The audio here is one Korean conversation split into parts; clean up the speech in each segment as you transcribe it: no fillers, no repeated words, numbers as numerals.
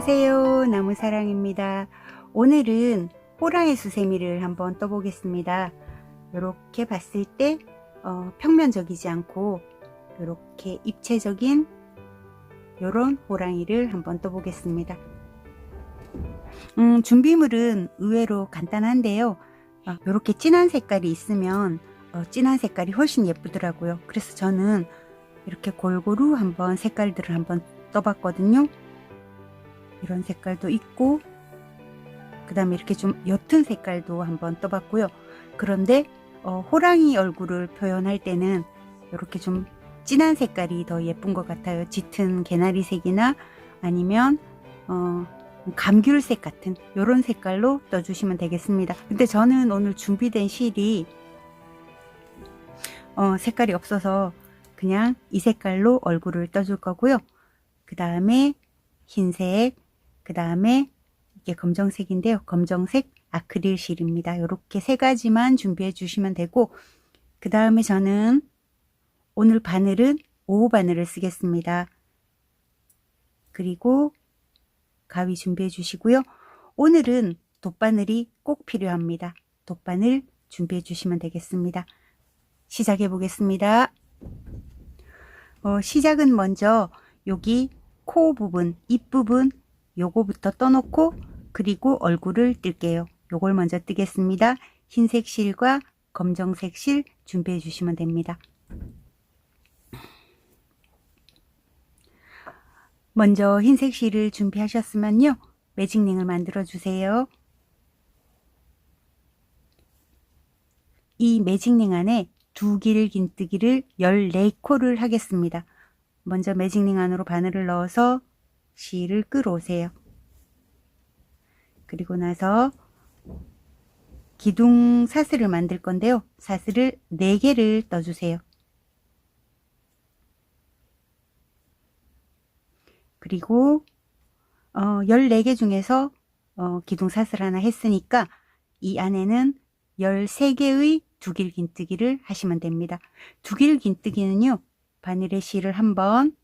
안녕하세요. 나무사랑입니다. 오늘은 호랑이 수세미를 한번 떠보겠습니다. 이렇게 봤을 때 평면적이지 않고 이렇게 입체적인 이런 호랑이를 한번 떠보겠습니다. 준비물은 의외로 간단한데요. 이렇게 진한 색깔이 있으면 진한 색깔이 훨씬 예쁘더라고요. 그래서 저는 이렇게 골고루 한번 색깔들을 한번 떠봤거든요. 이런 색깔도 있고, 그 다음에 이렇게 좀 옅은 색깔도 한번 떠봤고요. 그런데 호랑이 얼굴을 표현할 때는 이렇게 좀 진한 색깔이 더 예쁜 것 같아요. 짙은 개나리색이나 아니면 감귤색 같은 이런 색깔로 떠주시면 되겠습니다. 근데 저는 오늘 준비된 실이 색깔이 없어서 그냥 이 색깔로 얼굴을 떠줄 거고요. 그 다음에 흰색, 그 다음에 이게 검정색인데요. 검정색 아크릴 실입니다. 이렇게 세 가지만 준비해 주시면 되고, 그 다음에 저는 오늘 바늘은 5호 바늘을 쓰겠습니다. 그리고 가위 준비해 주시고요. 오늘은 돗바늘이 꼭 필요합니다. 돗바늘 준비해 주시면 되겠습니다. 시작해 보겠습니다. 시작은 먼저 여기 코 부분, 입 부분 요거부터 떠놓고 그리고 얼굴을 뜰게요. 요걸 먼저 뜨겠습니다. 흰색 실과 검정색 실 준비해 주시면 됩니다. 먼저 흰색 실을 준비하셨으면요. 매직링을 만들어 주세요. 이 매직링 안에 두 길 긴뜨기를 14코를 하겠습니다. 먼저 매직링 안으로 바늘을 넣어서 실을 끌어오세요. 그리고 나서 기둥 사슬을 만들 건데요. 사슬을 4개를 떠주세요. 그리고 14개 중에서 기둥 사슬 하나 했으니까 이 안에는 13개의 두길 긴뜨기를 하시면 됩니다. 두길 긴뜨기는요. 바늘에 실을 한 번,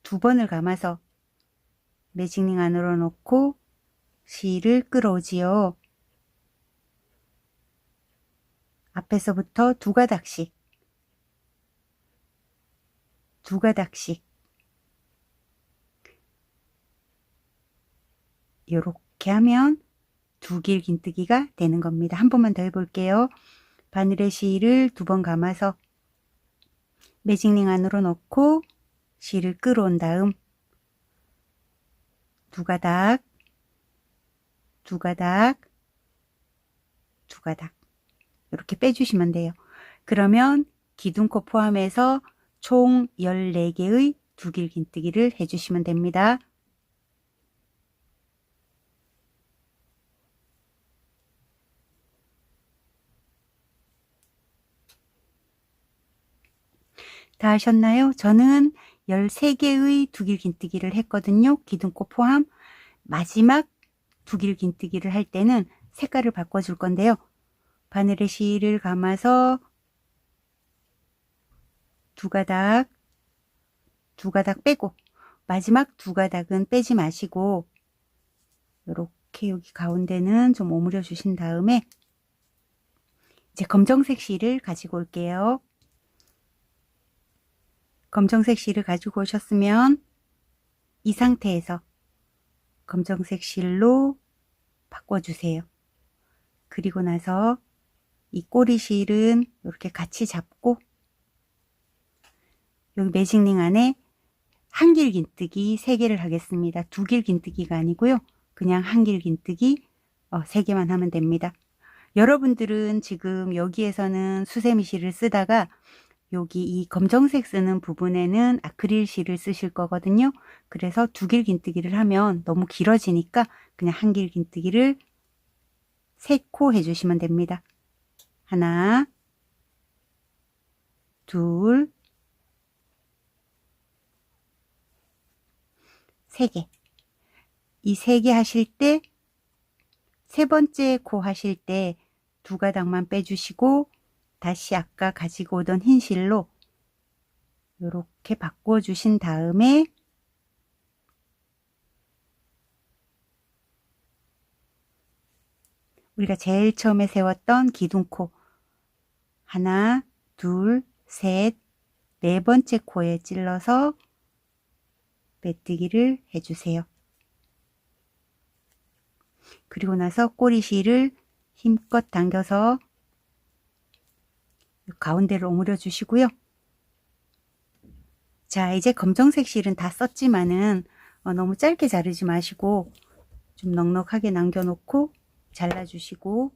2번을 감아서 매직링 안으로 넣고 실을 끌어오지요. 앞에서부터 두 가닥씩 이렇게 하면 두길 긴뜨기가 되는 겁니다. 한 번만 더 해볼게요. 바늘에 실을 2번 감아서 매직링 안으로 넣고 실을 끌어온 다음 두 가닥 이렇게 빼주시면 돼요. 그러면 기둥코 포함해서 총 14개의 두길 긴뜨기를 해주시면 됩니다. 다 하셨나요? 저는 13개의 두길 긴뜨기를 했거든요. 기둥코 포함. 마지막 두길 긴뜨기를 할 때는 색깔을 바꿔줄 건데요. 바늘에 실을 감아서 두 가닥 빼고 마지막 두 가닥은 빼지 마시고 이렇게 여기 가운데는 좀 오므려 주신 다음에 이제 검정색 실을 가지고 올게요. 검정색 실을 가지고 오셨으면 이 상태에서 검정색 실로 바꿔주세요. 그리고 나서 이 꼬리 실은 이렇게 같이 잡고 여기 매직링 안에 한길 긴뜨기 3개를 하겠습니다. 두길 긴뜨기가 아니고요. 그냥 한길 긴뜨기 3개만 하면 됩니다. 여러분들은 지금 여기에서는 수세미 실을 쓰다가 여기 이 검정색 쓰는 부분에는 아크릴 실을 쓰실 거거든요. 그래서 두길 긴뜨기를 하면 너무 길어지니까 그냥 한길 긴뜨기를 3코 해주시면 됩니다. 하나, 둘, 3개. 이 3개 하실 때, 세 번째 코 하실 때 두 가닥만 빼주시고 다시 아까 가지고 오던 흰 실로 이렇게 바꿔주신 다음에 우리가 제일 처음에 세웠던 기둥코 하나, 둘, 셋, 네 번째 코에 찔러서 메뜨기를 해주세요. 그리고 나서 꼬리실을 힘껏 당겨서 가운데로 오므려 주시고요. 자, 이제 검정색 실은 다 썼지만은 너무 짧게 자르지 마시고 좀 넉넉하게 남겨놓고 잘라주시고,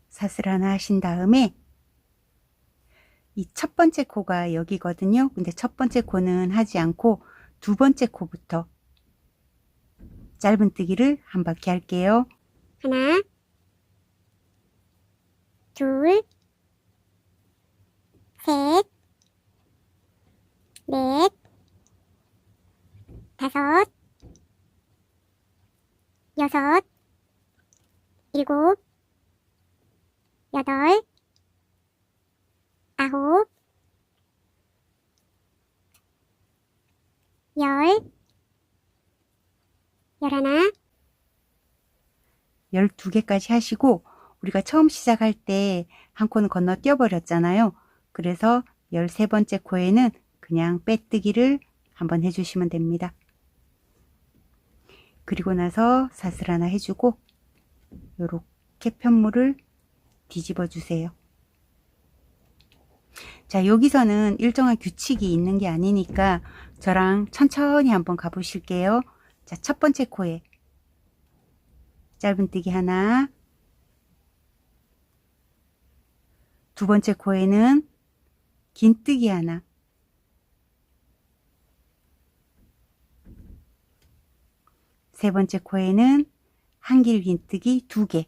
사슬 하나 하신 다음에 이 첫 번째 코가 여기거든요. 근데 첫 번째 코는 하지 않고 두 번째 코부터 짧은뜨기를 한 바퀴 할게요. 하나, 둘, 셋, 넷, 다섯, 여섯, 일곱, 여덟, 아홉, 열, 열하나, 12개까지 하시고, 우리가 처음 시작할 때 한 코는 건너뛰어 버렸잖아요. 그래서 13번째 코에는 그냥 빼뜨기를 한번 해주시면 됩니다. 그리고 나서 사슬 하나 해주고 이렇게 편물을 뒤집어 주세요. 자, 여기서는 일정한 규칙이 있는 게 아니니까 저랑 천천히 한번 가보실게요. 자, 첫 번째 코에 짧은뜨기 하나, 두 번째 코에는 긴뜨기 하나, 세 번째 코에는 한길 긴뜨기 2개,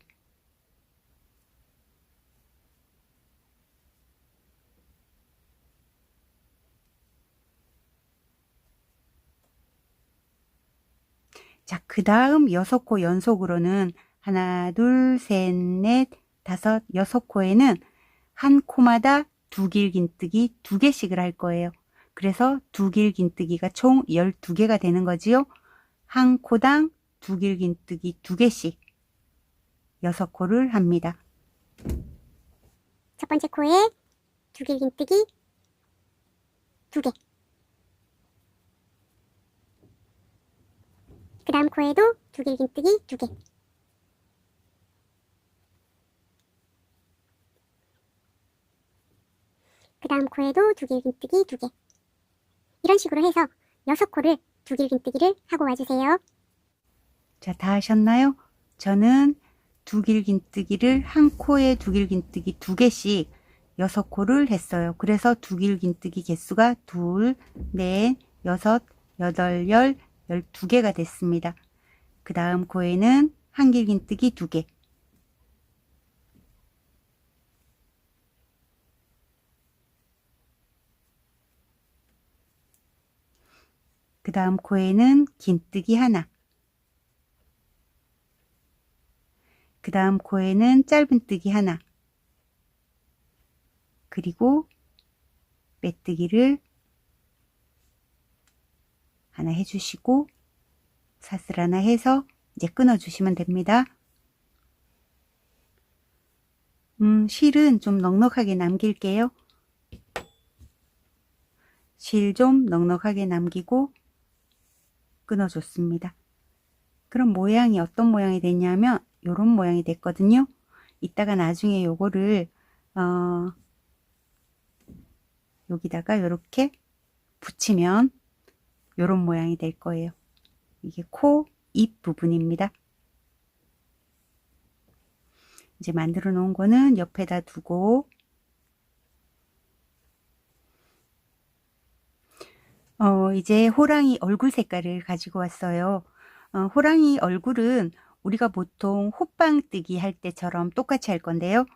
자, 그 다음 6코 연속으로는 하나, 둘, 셋, 넷, 다섯, 6코에는 한 코마다 두길 긴뜨기 2개씩을 할 거예요. 그래서 두길 긴뜨기가 총 12개가 되는 거지요. 한 코당 두길 긴뜨기 2개씩 6코를 합니다. 첫 번째 코에 두길 긴뜨기 2개. 그 다음 코에도 두길 긴뜨기 2개. 그 다음 코에도 두길 긴뜨기 2개. 이런 식으로 해서 6코를 두길 긴뜨기를 하고 와주세요. 자, 다 하셨나요? 저는 두길 긴뜨기를 한 코에 두길 긴뜨기 2개씩 6코를 했어요. 그래서 두길 긴뜨기 개수가 2, 4, 6, 8, 10, 12개가 됐습니다. 그 다음 코에는 한길 긴뜨기 2개, 그 다음 코에는 긴뜨기 하나, 그 다음 코에는 짧은뜨기 하나, 그리고 빼뜨기를 하나 해주시고 사슬 하나 해서 이제 끊어주시면 됩니다. 실은 좀 넉넉하게 남길게요. 실 좀 넉넉하게 남기고 끊어줬습니다. 그럼 모양이 어떤 모양이 됐냐면 요런 모양이 됐거든요. 이따가 나중에 요거를 여기다가 이렇게 붙이면 요런 모양이 될 거예요. 이게 코, 입 부분입니다. 이제 만들어 놓은 거는 옆에다 두고 이제 호랑이 얼굴 색깔을 가지고 왔어요. 호랑이 얼굴은 우리가 보통 호빵뜨기 할 때처럼 똑같이 할 건데요.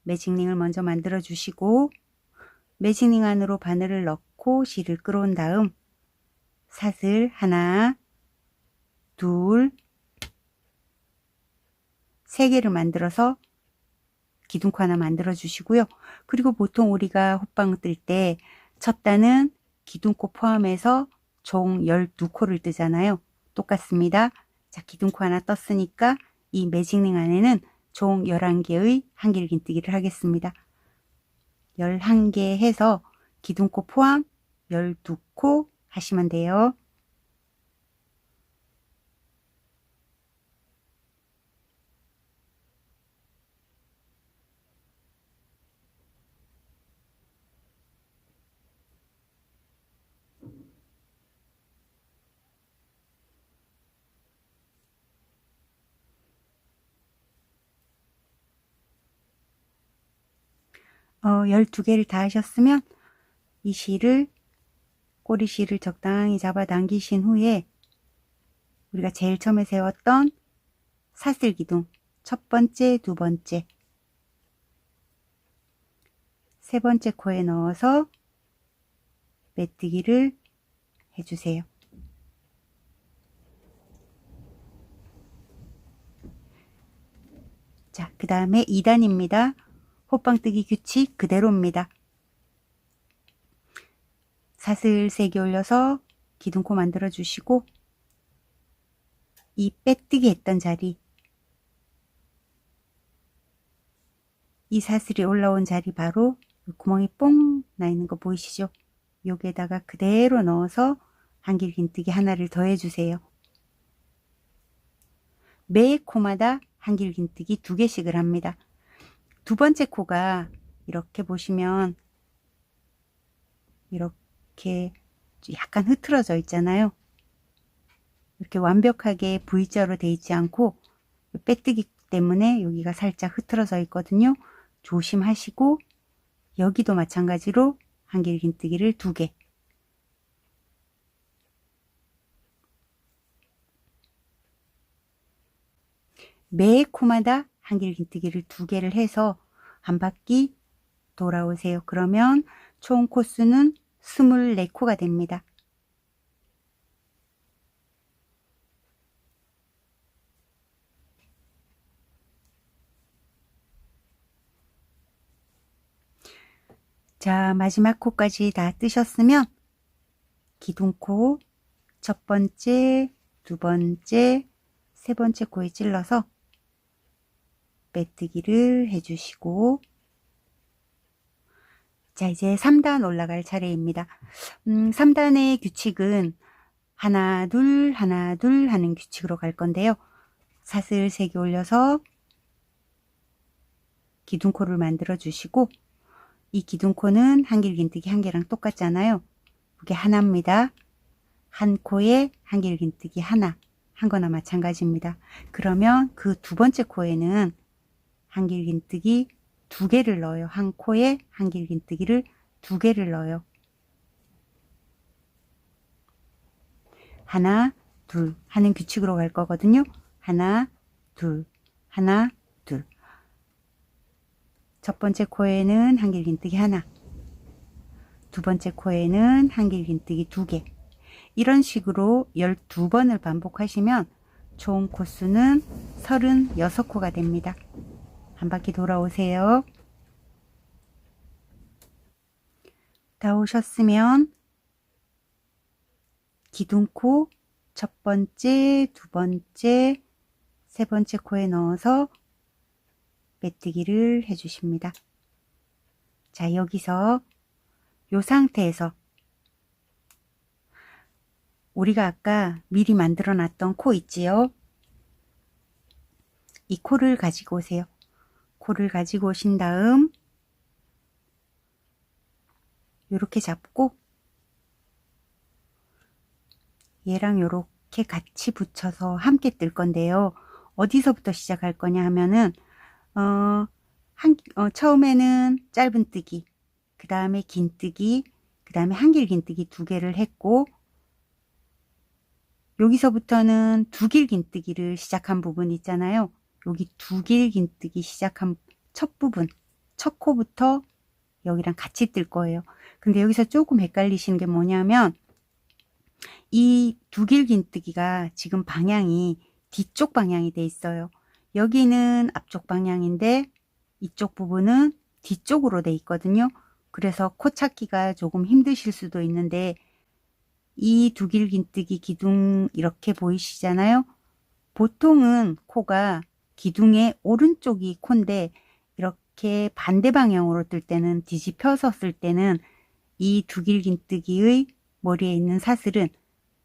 매직링을 먼저 만들어 주시고 매직링 안으로 바늘을 넣고 실을 끌어온 다음 사슬 하나, 둘, 3개를 만들어서 기둥코 하나 만들어 주시고요. 그리고 보통 우리가 호빵 뜰 때 첫 단은 기둥코 포함해서 총 12코를 뜨잖아요. 똑같습니다. 자, 기둥코 하나 떴으니까 이 매직링 안에는 총 11개의 한길긴뜨기를 하겠습니다. 11개 해서 기둥코 포함 12코 하시면 돼요. 어, 12개를 다 하셨으면 이 실을, 꼬리실을 적당히 잡아 당기신 후에 우리가 제일 처음에 세웠던 사슬기둥 첫 번째, 두 번째, 세 번째 코에 넣어서 메뜨기를 해주세요. 자, 그 다음에 2단입니다. 호빵뜨기 규칙 그대로입니다. 사슬 3개 올려서 기둥코 만들어 주시고 이 빼뜨기 했던 자리, 이 사슬이 올라온 자리 바로 구멍이 뽕 나 있는 거 보이시죠? 여기에다가 그대로 넣어서 한길긴뜨기 하나를 더 해주세요. 매 코마다 한길긴뜨기 2개씩을 합니다. 두 번째 코가 이렇게 보시면 이렇게 약간 흐트러져 있잖아요. 이렇게 완벽하게 V자로 되어 있지 않고 빼뜨기 때문에 여기가 살짝 흐트러져 있거든요. 조심하시고 여기도 마찬가지로 한길긴뜨기를 2개, 매 코마다 한길긴뜨기를 2개를 해서 한 바퀴 돌아오세요. 그러면 총 코수는 24코가 됩니다. 자, 마지막 코까지 다 뜨셨으면 기둥코 첫 번째, 두 번째, 세 번째 코에 찔러서 빼뜨기를 해주시고, 자, 이제 3단 올라갈 차례입니다. 3단의 규칙은 하나, 둘, 하나, 둘 하는 규칙으로 갈 건데요. 사슬 3개 올려서 기둥코를 만들어 주시고, 이 기둥코는 한길긴뜨기 1개랑 똑같잖아요. 이게 하나입니다. 한 코에 한길긴뜨기 하나 한 거나 마찬가지입니다. 그러면 그 두 번째 코에는 한길긴뜨기 2개를 넣어요. 한 코에 한길긴뜨기를 2개를 넣어요. 하나, 둘 하는 규칙으로 갈 거거든요. 하나, 둘, 하나, 둘. 첫 번째 코에는 한길긴뜨기 하나, 두 번째 코에는 한길긴뜨기 2개. 이런 식으로 12번을 반복하시면 총 코수는 36코가 됩니다. 한 바퀴 돌아오세요. 다 오셨으면 기둥코 첫 번째, 두 번째, 세 번째 코에 넣어서 메뜨기를 해주십니다. 자, 여기서 이 상태에서 우리가 아까 미리 만들어 놨던 코 있지요? 이 코를 가지고 오세요. 코를 가지고 오신 다음 이렇게 잡고 얘랑 이렇게 같이 붙여서 함께 뜰 건데요. 어디서부터 시작할 거냐 하면은 처음에는 짧은 뜨기, 그 다음에 긴 뜨기, 그 다음에 한길긴뜨기 2개를 했고, 여기서부터는 두길긴뜨기를 시작한 부분 있잖아요. 여기 두길긴뜨기 시작한 첫 부분, 첫 코부터 여기랑 같이 뜰 거예요. 근데 여기서 조금 헷갈리시는 게 뭐냐면 이 두길긴뜨기가 지금 방향이 뒤쪽 방향이 돼 있어요. 여기는 앞쪽 방향인데 이쪽 부분은 뒤쪽으로 돼 있거든요. 그래서 코 찾기가 조금 힘드실 수도 있는데 이 두길긴뜨기 기둥 이렇게 보이시잖아요. 보통은 코가 기둥의 오른쪽이 코인데 이렇게 반대 방향으로 뜰 때는 뒤집혀서 쓸 때는 이 두길긴뜨기의 머리에 있는 사슬은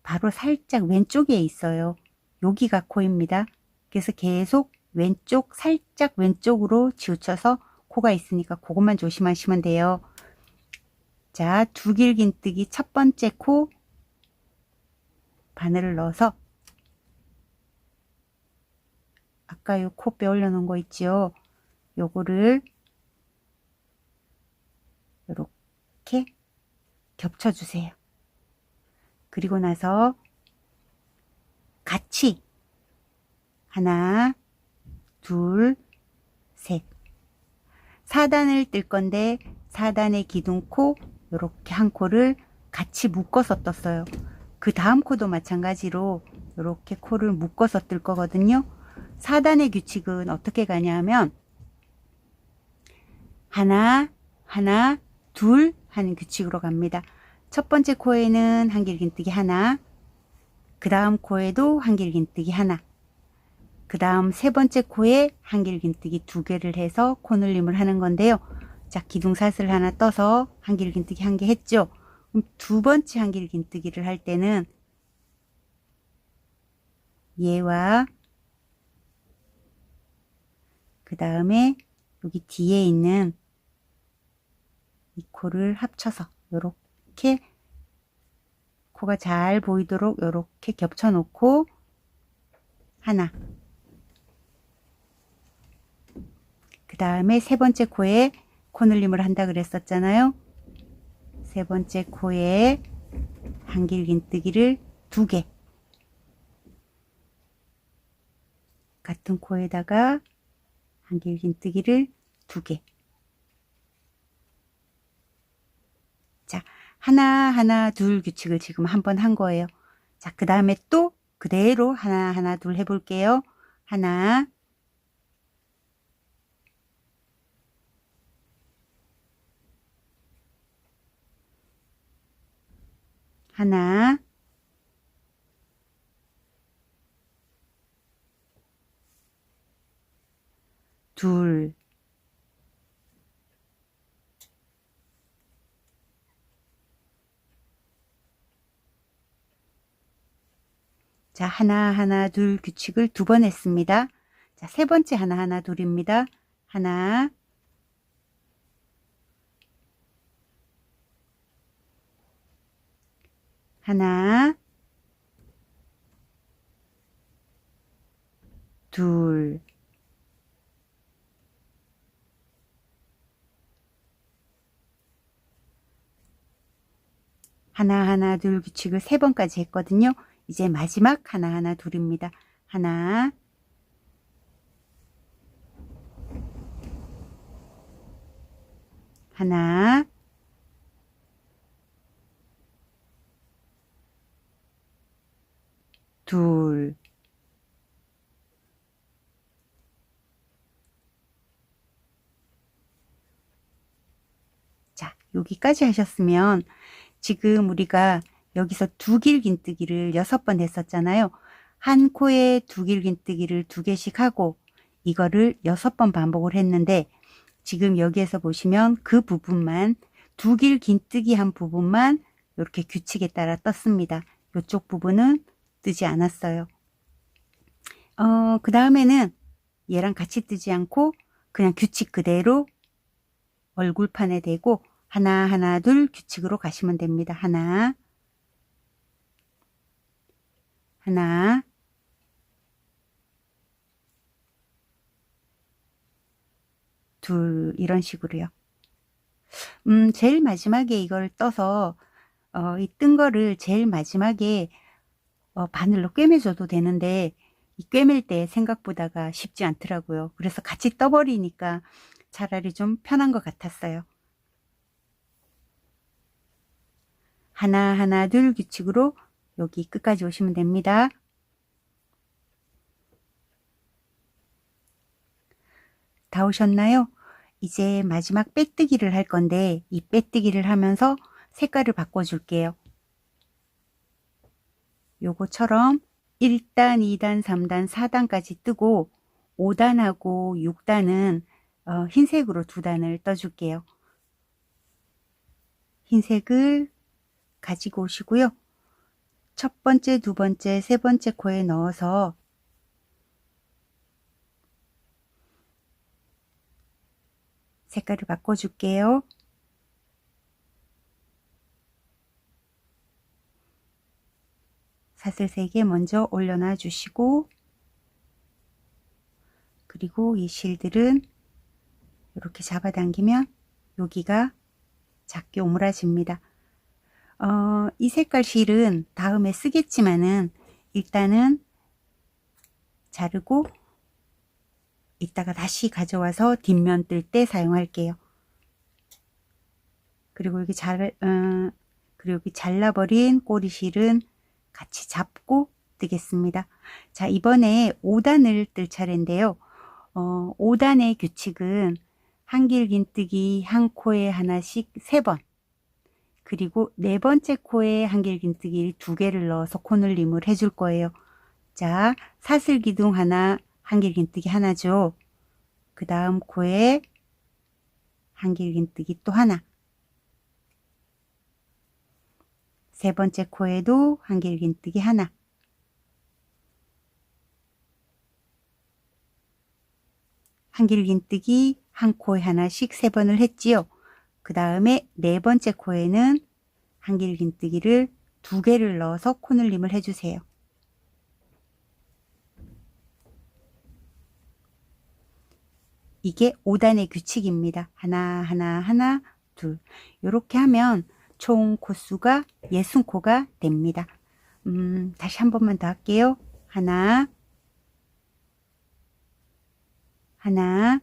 바로 살짝 왼쪽에 있어요. 여기가 코입니다. 그래서 계속 왼쪽 살짝 왼쪽으로 치우쳐서 코가 있으니까 그것만 조심하시면 돼요. 자, 두길긴뜨기 첫 번째 코 바늘을 넣어서 아까 요 코 빼올려 놓은 거 있지요? 요거를 이렇게 겹쳐주세요. 그리고 나서 같이 하나, 둘, 셋 4단을 뜰 건데 4단의 기둥코 이렇게 한 코를 같이 묶어서 떴어요. 그 다음 코도 마찬가지로 이렇게 코를 묶어서 뜰 거거든요. 4단의 규칙은 어떻게 가냐면 하나, 하나, 둘 하는 규칙으로 갑니다. 첫 번째 코에는 한길긴뜨기 하나, 그 다음 코에도 한길긴뜨기 하나, 그 다음 세 번째 코에 한길긴뜨기 두 개를 해서 코늘림을 하는 건데요. 자, 기둥사슬 하나 떠서 한길긴뜨기 한 개 했죠. 그럼 두 번째 한길긴뜨기를 할 때는 얘와 그 다음에 여기 뒤에 있는 이 코를 합쳐서 요렇게 코가 잘 보이도록 요렇게 겹쳐 놓고 하나, 그 다음에 세 번째 코에 코늘림을 한다 그랬었잖아요. 세 번째 코에 한길긴뜨기를 두 개, 같은 코에다가 한길긴뜨기를 두 개. 자, 하나, 하나, 둘 규칙을 지금 한 번 한 거예요. 자, 그 다음에 또 그대로 하나, 하나, 둘 해볼게요. 하나, 하나, 둘, 자, 하나, 하나, 둘 규칙을 두 번 했습니다. 자, 세 번째 하나, 하나, 둘입니다. 하나, 하나, 둘, 하나, 하나, 둘 규칙을 세 번까지 했거든요. 이제 마지막 하나, 하나, 둘입니다. 하나, 하나, 둘, 자, 여기까지 하셨으면 지금 우리가 여기서 두길긴뜨기를 6번 했었잖아요. 한 코에 두길긴뜨기를 2개씩 하고 이거를 6번 반복을 했는데 지금 여기에서 보시면 그 부분만 두길긴뜨기 한 부분만 이렇게 규칙에 따라 떴습니다. 이쪽 부분은 뜨지 않았어요. 그 다음에는 얘랑 같이 뜨지 않고 그냥 규칙 그대로 얼굴판에 대고 하나, 하나, 둘 규칙으로 가시면 됩니다. 하나, 하나, 둘 이런 식으로요. 제일 마지막에 이걸 떠서 이 뜬 거를 제일 마지막에 바늘로 꿰매줘도 되는데 이 꿰맬 때 생각보다가 쉽지 않더라고요. 그래서 같이 떠버리니까 차라리 좀 편한 것 같았어요. 하나, 하나, 둘 규칙으로 여기 끝까지 오시면 됩니다. 다 오셨나요? 이제 마지막 빼뜨기를 할 건데 이 빼뜨기를 하면서 색깔을 바꿔줄게요. 요거처럼 1단, 2단, 3단, 4단까지 뜨고 5단하고 6단은 흰색으로 2단을 떠줄게요. 흰색을 가지고 오시고요. 첫 번째, 두 번째, 세 번째 코에 넣어서 색깔을 바꿔줄게요. 사슬색에 먼저 올려놔 주시고, 그리고 이 실들은 이렇게 잡아당기면 여기가 작게 오므라집니다. 이 색깔 실은 다음에 쓰겠지만은 일단은 자르고 이따가 다시 가져와서 뒷면 뜰 때 사용할게요. 그리고 그리고 여기 잘라버린 꼬리실은 같이 잡고 뜨겠습니다. 자, 이번에 5단을 뜰 차례인데요. 5단의 규칙은 한길긴뜨기 한 코에 하나씩 3번, 그리고 네 번째 코에 한길긴뜨기 2개를 넣어서 코늘림을 해줄 거예요. 자, 사슬기둥 하나, 한길긴뜨기 하나죠. 그 다음 코에 한길긴뜨기 또 하나, 세 번째 코에도 한길긴뜨기 하나, 한길긴뜨기 한 코에 하나씩 3번을 했지요. 그 다음에 네 번째 코에는 한길긴뜨기를 2개를 넣어서 코늘림을 해주세요. 이게 5단의 규칙입니다. 하나, 하나, 하나, 둘. 이렇게 하면 총 코수가 60코가 됩니다. 다시 한 번만 더 할게요. 하나, 하나,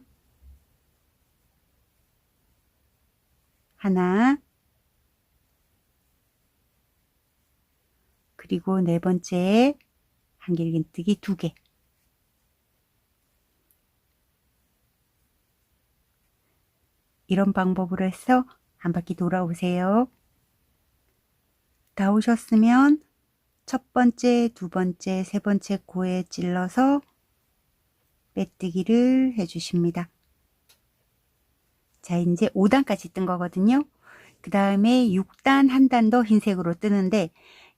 하나, 그리고 네 번째 한길긴뜨기 2개. 이런 방법으로 해서 한 바퀴 돌아오세요. 다 오셨으면 첫 번째, 두 번째, 세 번째 코에 찔러서 빼뜨기를 해주십니다. 자, 이제 5단까지 뜬 거거든요. 그 다음에 6단 한 단 더 흰색으로 뜨는데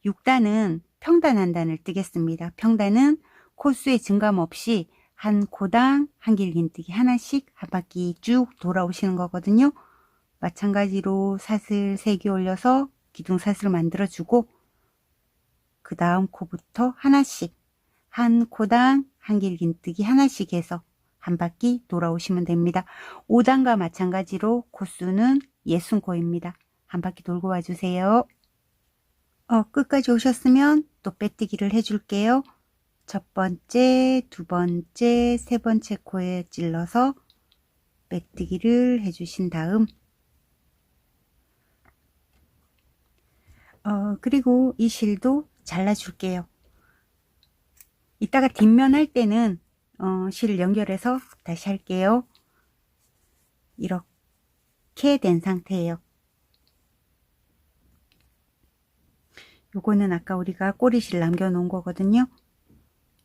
6단은 평단 한 단을 뜨겠습니다. 평단은 코수의 증감 없이 한 코당 한길긴뜨기 하나씩 한 바퀴 쭉 돌아오시는 거거든요. 마찬가지로 사슬 3개 올려서 기둥사슬을 만들어주고 그 다음 코부터 하나씩 한 코당 한길긴뜨기 하나씩 해서 한 바퀴 돌아오시면 됩니다. 5단과 마찬가지로 코수는 60코입니다. 한 바퀴 돌고 와주세요. 끝까지 오셨으면 또 빼뜨기를 해줄게요. 첫 번째, 두 번째, 세 번째 코에 찔러서 빼뜨기를 해주신 다음 그리고 이 실도 잘라줄게요. 이따가 뒷면 할 때는 실 연결해서 다시 할게요. 이렇게 된 상태예요. 요거는 아까 우리가 꼬리실 남겨 놓은 거거든요.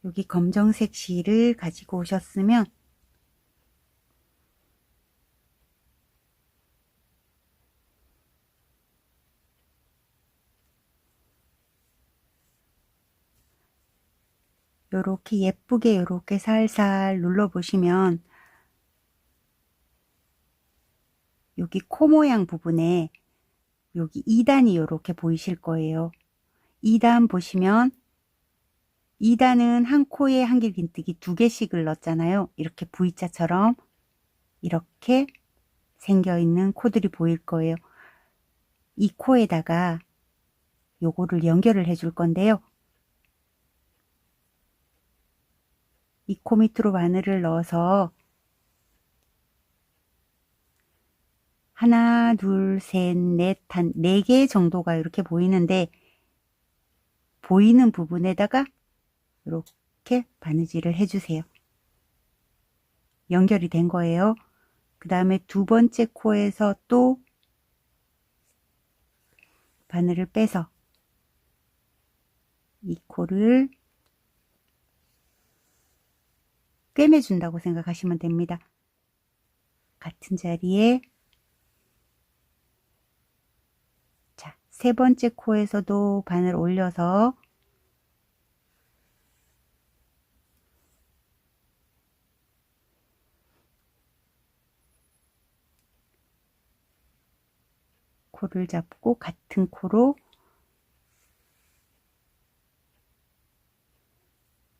여기 검정색 실을 가지고 오셨으면 요렇게 예쁘게 요렇게 살살 눌러 보시면 여기 코 모양 부분에 여기 2단이 요렇게 보이실 거예요. 2단 보시면 2단은 한 코에 한길긴뜨기 2개씩을 넣었잖아요. 이렇게 V자처럼 이렇게 생겨 있는 코들이 보일 거예요. 이 코에다가 요거를 연결을 해줄 건데요. 이 코 밑으로 바늘을 넣어서 하나, 둘, 셋, 넷, 한 4개 정도가 이렇게 보이는데 보이는 부분에다가 이렇게 바느질을 해주세요. 연결이 된 거예요. 그 다음에 두 번째 코에서 또 바늘을 빼서 이 코를 꿰매준다고 생각하시면 됩니다. 같은 자리에 자, 세 번째 코에서도 바늘 올려서 코를 잡고 같은 코로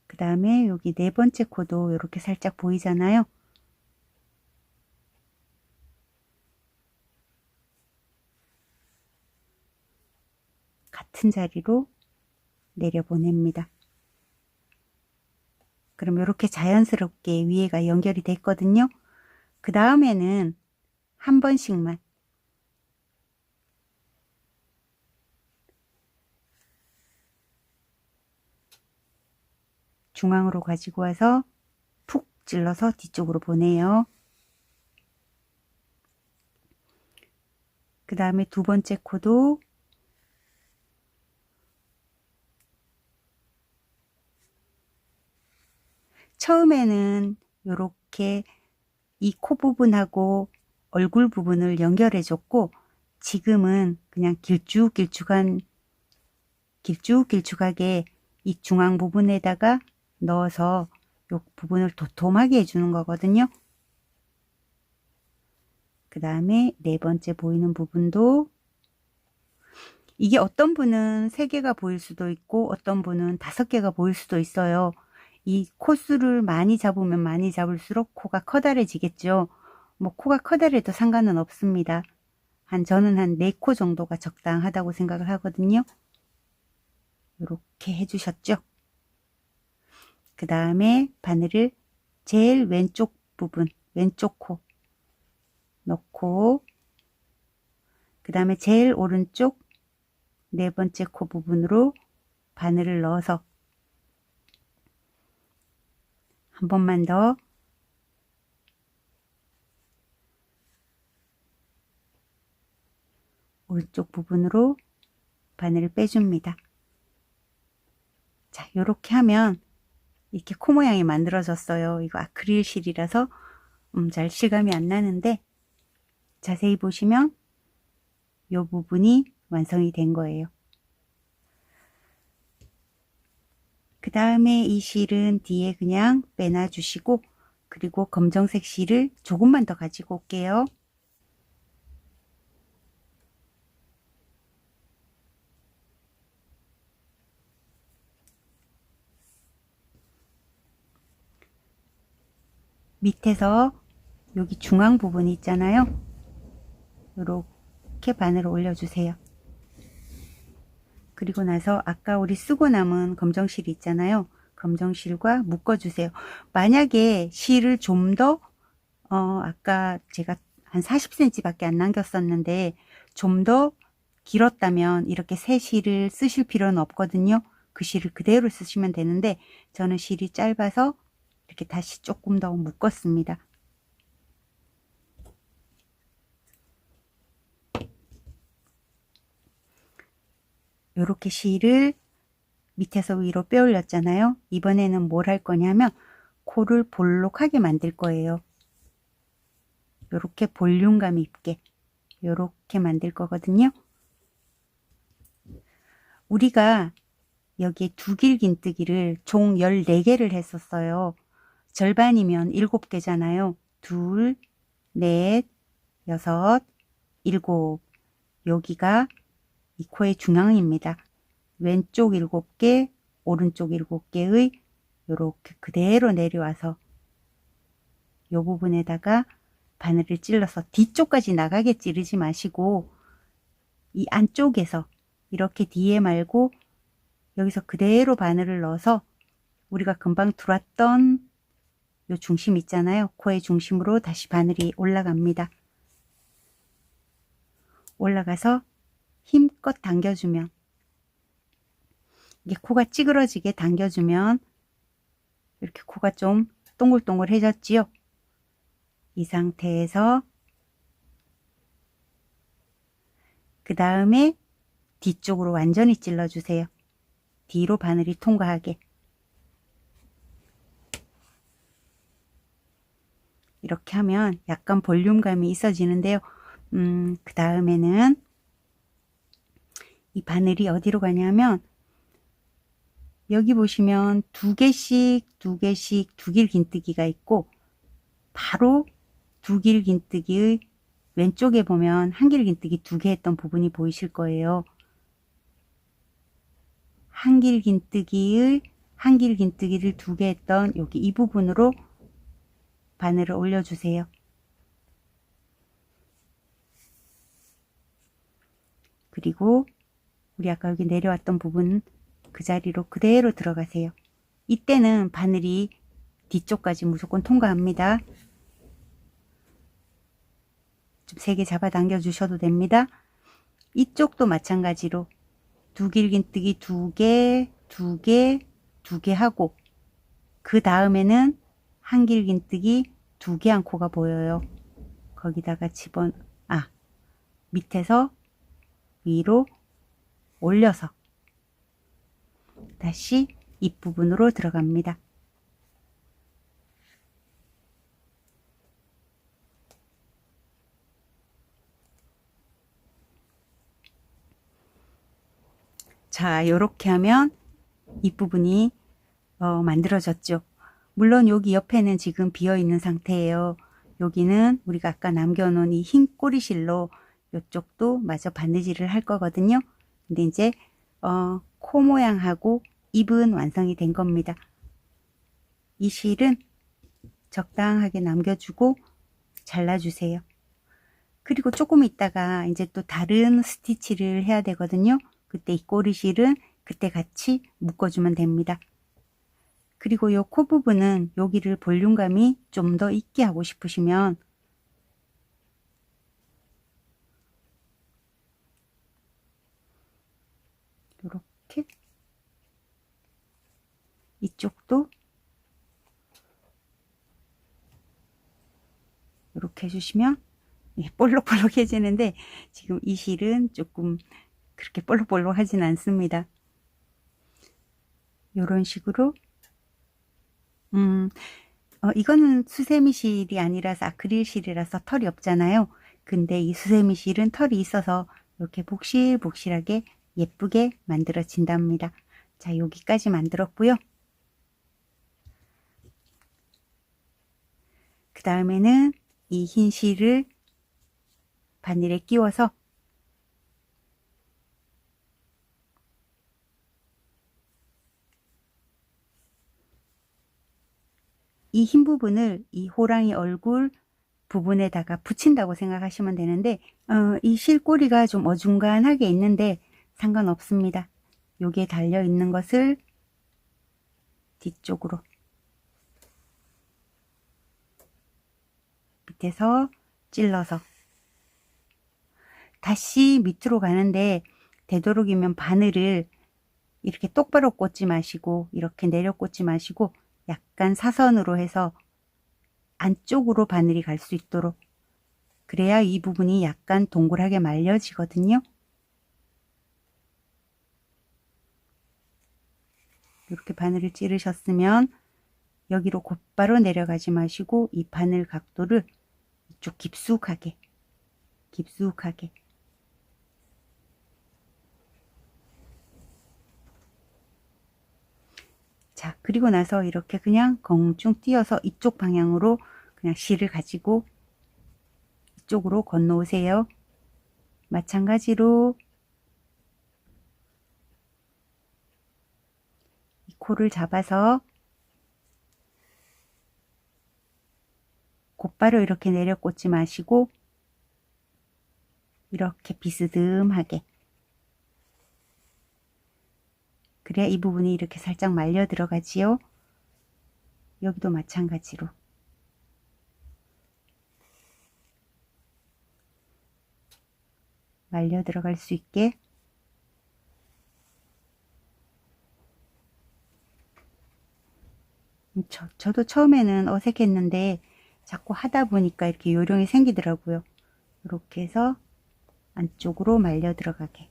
그 다음에 여기 네 번째 코도 이렇게 살짝 보이잖아요. 같은 자리로 내려보냅니다. 그럼 이렇게 자연스럽게 위에가 연결이 됐거든요. 그 다음에는 한 번씩만 중앙으로 가지고 와서 푹 찔러서 뒤쪽으로 보내요. 그 다음에 두 번째 코도 처음에는 이렇게 이 코 부분하고 얼굴 부분을 연결해 줬고 지금은 그냥 길쭉길쭉하게 이 중앙 부분에다가 넣어서 이 부분을 도톰하게 해주는 거거든요. 그 다음에 네 번째 보이는 부분도 이게 어떤 분은 3개가 보일 수도 있고 어떤 분은 5개가 보일 수도 있어요. 이 코수를 많이 잡으면 많이 잡을수록 코가 커다래지겠죠. 뭐 코가 커다래도 상관은 없습니다. 저는 한 4코 정도가 적당하다고 생각을 하거든요. 이렇게 해주셨죠. 그 다음에 바늘을 제일 왼쪽 부분, 왼쪽 코 넣고 그 다음에 제일 오른쪽 네 번째 코 부분으로 바늘을 넣어서 한 번만 더 오른쪽 부분으로 바늘을 빼줍니다. 자, 이렇게 하면 이렇게 코 모양이 만들어졌어요. 이거 아크릴 실이라서 잘 실감이 안 나는데 자세히 보시면 이 부분이 완성이 된 거예요. 그 다음에 이 실은 뒤에 그냥 빼놔 주시고 그리고 검정색 실을 조금만 더 가지고 올게요. 밑에서 여기 중앙 부분이 있잖아요. 이렇게 바늘을 올려주세요. 그리고 나서 아까 우리 쓰고 남은 검정실 있잖아요. 검정실과 묶어주세요. 만약에 실을 좀 더 아까 제가 한 40cm 밖에 안 남겼었는데 좀 더 길었다면 이렇게 새 실을 쓰실 필요는 없거든요. 그 실을 그대로 쓰시면 되는데 저는 실이 짧아서 이렇게 다시 조금 더 묶었습니다. 이렇게 실을 밑에서 위로 빼 올렸잖아요. 이번에는 뭘 할 거냐면 코를 볼록하게 만들 거예요. 이렇게 볼륨감 있게 이렇게 만들 거거든요. 우리가 여기에 두길긴뜨기를 총 14개를 했었어요. 절반이면 7개잖아요. 2, 4, 6, 7. 여기가 이 코의 중앙입니다. 왼쪽 7개, 오른쪽 7개의 이렇게 그대로 내려와서 이 부분에다가 바늘을 찔러서 뒤쪽까지 나가게 찌르지 마시고 이 안쪽에서 이렇게 뒤에 말고 여기서 그대로 바늘을 넣어서 우리가 금방 들었던 요 중심 있잖아요. 코의 중심으로 다시 바늘이 올라갑니다. 올라가서 힘껏 당겨주면 이게 코가 찌그러지게 당겨주면 이렇게 코가 좀 동글동글해졌지요. 이 상태에서 그 다음에 뒤쪽으로 완전히 찔러주세요. 뒤로 바늘이 통과하게 이렇게 하면 약간 볼륨감이 있어지는데요. 그 다음에는 이 바늘이 어디로 가냐면 여기 보시면 두 개씩 두길긴뜨기가 있고 바로 두길긴뜨기의 왼쪽에 보면 한길긴뜨기 2개 했던 부분이 보이실 거예요. 한길긴뜨기를 2개 했던 여기 이 부분으로 바늘을 올려주세요. 그리고 우리 아까 여기 내려왔던 부분 그 자리로 그대로 들어가세요. 이때는 바늘이 뒤쪽까지 무조건 통과합니다. 좀 세게 잡아 당겨 주셔도 됩니다. 이쪽도 마찬가지로 두길긴뜨기 2개 하고 그 다음에는 한길긴뜨기 2개 한 코가 보여요. 거기다가 밑에서 위로 올려서 다시 입부분으로 들어갑니다. 자, 이렇게 하면 입부분이 만들어졌죠. 물론 여기 옆에는 지금 비어 있는 상태예요. 여기는 우리가 아까 남겨놓은 이 흰 꼬리실로 이쪽도 마저 바느질을 할 거거든요. 근데 이제 코 모양하고 입은 완성이 된 겁니다. 이 실은 적당하게 남겨주고 잘라주세요. 그리고 조금 있다가 이제 또 다른 스티치를 해야 되거든요. 그때 이 꼬리실은 그때 같이 묶어주면 됩니다. 그리고 요 코 부분은 여기를 볼륨감이 좀 더 있게 하고 싶으시면 이렇게 이쪽도 이렇게 해주시면 볼록볼록해지는데 지금 이 실은 조금 그렇게 볼록볼록 하진 않습니다. 이런 식으로 이거는 수세미 실이 아니라서 아크릴 실이라서 털이 없잖아요. 근데 이 수세미 실은 털이 있어서 이렇게 복실복실하게 예쁘게 만들어진답니다. 자, 여기까지 만들었고요. 그 다음에는 이 흰 실을 바늘에 끼워서 이 흰 부분을 이 호랑이 얼굴 부분에다가 붙인다고 생각하시면 되는데 이 실꼬리가 좀 어중간하게 있는데 상관없습니다. 여기에 달려 있는 것을 뒤쪽으로 밑에서 찔러서 다시 밑으로 가는데 되도록이면 바늘을 이렇게 똑바로 꽂지 마시고 이렇게 내려 꽂지 마시고 약간 사선으로 해서 안쪽으로 바늘이 갈 수 있도록, 그래야 이 부분이 약간 동그랗게 말려지거든요. 이렇게 바늘을 찌르셨으면 여기로 곧바로 내려가지 마시고 이 바늘 각도를 이쪽 깊숙하게 자, 그리고 나서 이렇게 그냥 공중 띄어서 이쪽 방향으로 그냥 실을 가지고 이쪽으로 건너오세요. 마찬가지로 이 코를 잡아서 곧바로 이렇게 내려 꽂지 마시고 이렇게 비스듬하게, 그래야 이 부분이 이렇게 살짝 말려 들어가지요. 여기도 마찬가지로 말려 들어갈 수 있게 저도 처음에는 어색했는데 자꾸 하다 보니까 이렇게 요령이 생기더라고요. 이렇게 해서 안쪽으로 말려 들어가게.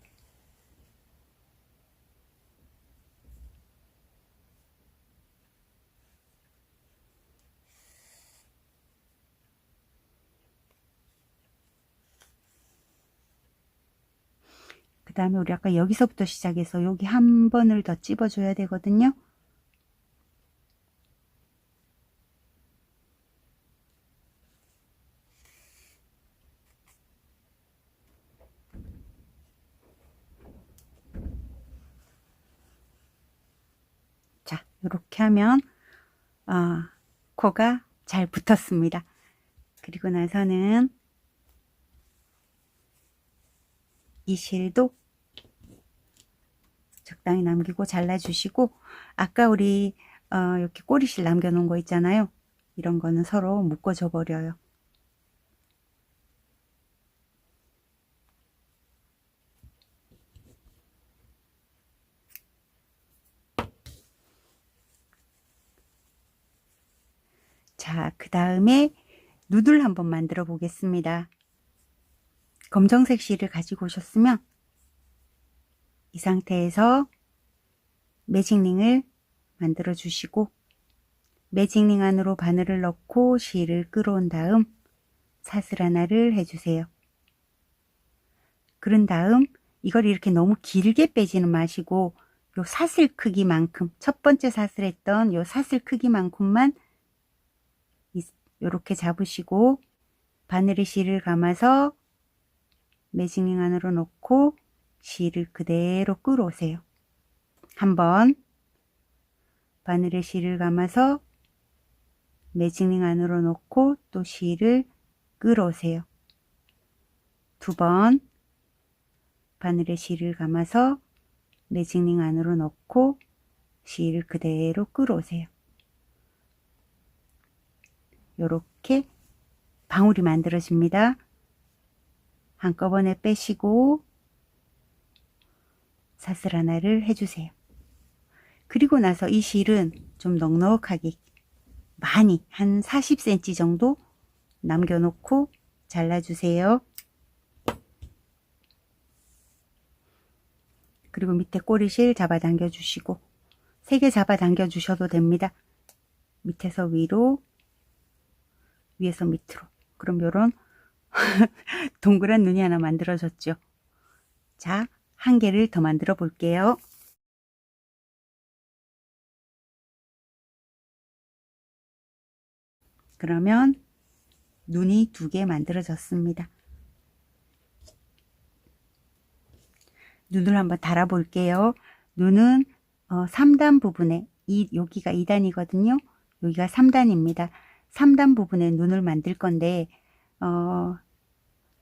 그 다음에 우리 아까 여기서부터 시작해서 여기 한 번을 더 찝어줘야 되거든요. 자, 이렇게 하면 코가 잘 붙었습니다. 그리고 나서는 이 실도 적당히 남기고 잘라주시고, 아까 우리 이렇게 꼬리실 남겨놓은 거 있잖아요. 이런 거는 서로 묶어줘 버려요. 자, 그 다음에 누들 한번 만들어 보겠습니다. 검정색 실을 가지고 오셨으면 이 상태에서 매직링을 만들어 주시고, 매직링 안으로 바늘을 넣고 실을 끌어온 다음 사슬 하나를 해주세요. 그런 다음 이걸 이렇게 너무 길게 빼지는 마시고 요 사슬 크기만큼, 첫 번째 사슬했던 요 사슬 크기만큼만 이렇게 잡으시고 바늘에 실을 감아서 매직링 안으로 넣고 실을 그대로 끌어오세요. 한번 바늘에 실을 감아서 매직링 안으로 넣고 또 실을 끌어오세요. 두 번 바늘에 실을 감아서 매직링 안으로 넣고 실을 그대로 끌어오세요. 이렇게 방울이 만들어집니다. 한꺼번에 빼시고 사슬 하나를 해주세요. 그리고 나서 이 실은 좀 넉넉하게 많이 한 40cm 정도 남겨놓고 잘라주세요. 그리고 밑에 꼬리실 잡아당겨 주시고 3개 잡아당겨 주셔도 됩니다. 밑에서 위로, 위에서 밑으로. 그럼 요런 동그란 눈이 하나 만들어졌죠. 자, 한 개를 더 만들어 볼게요. 그러면 눈이 2개 만들어졌습니다. 눈을 한번 달아 볼게요. 눈은 3단 부분에 여기가 2단이거든요. 여기가 3단입니다. 3단 부분에 눈을 만들 건데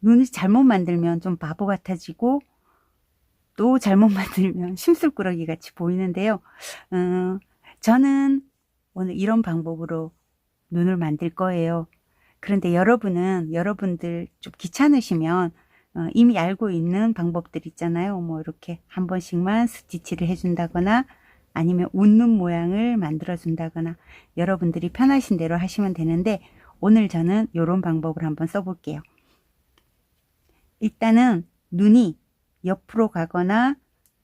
눈을 잘못 만들면 좀 바보 같아지고 또 잘못 만들면 심술꾸러기 같이 보이는데요. 저는 오늘 이런 방법으로 눈을 만들 거예요. 그런데 여러분들 좀 귀찮으시면 이미 알고 있는 방법들 있잖아요. 뭐 이렇게 한 번씩만 스티치를 해준다거나 아니면 웃는 모양을 만들어 준다거나 여러분들이 편하신 대로 하시면 되는데, 오늘 저는 이런 방법을 한번 써볼게요. 일단은 눈이 옆으로 가거나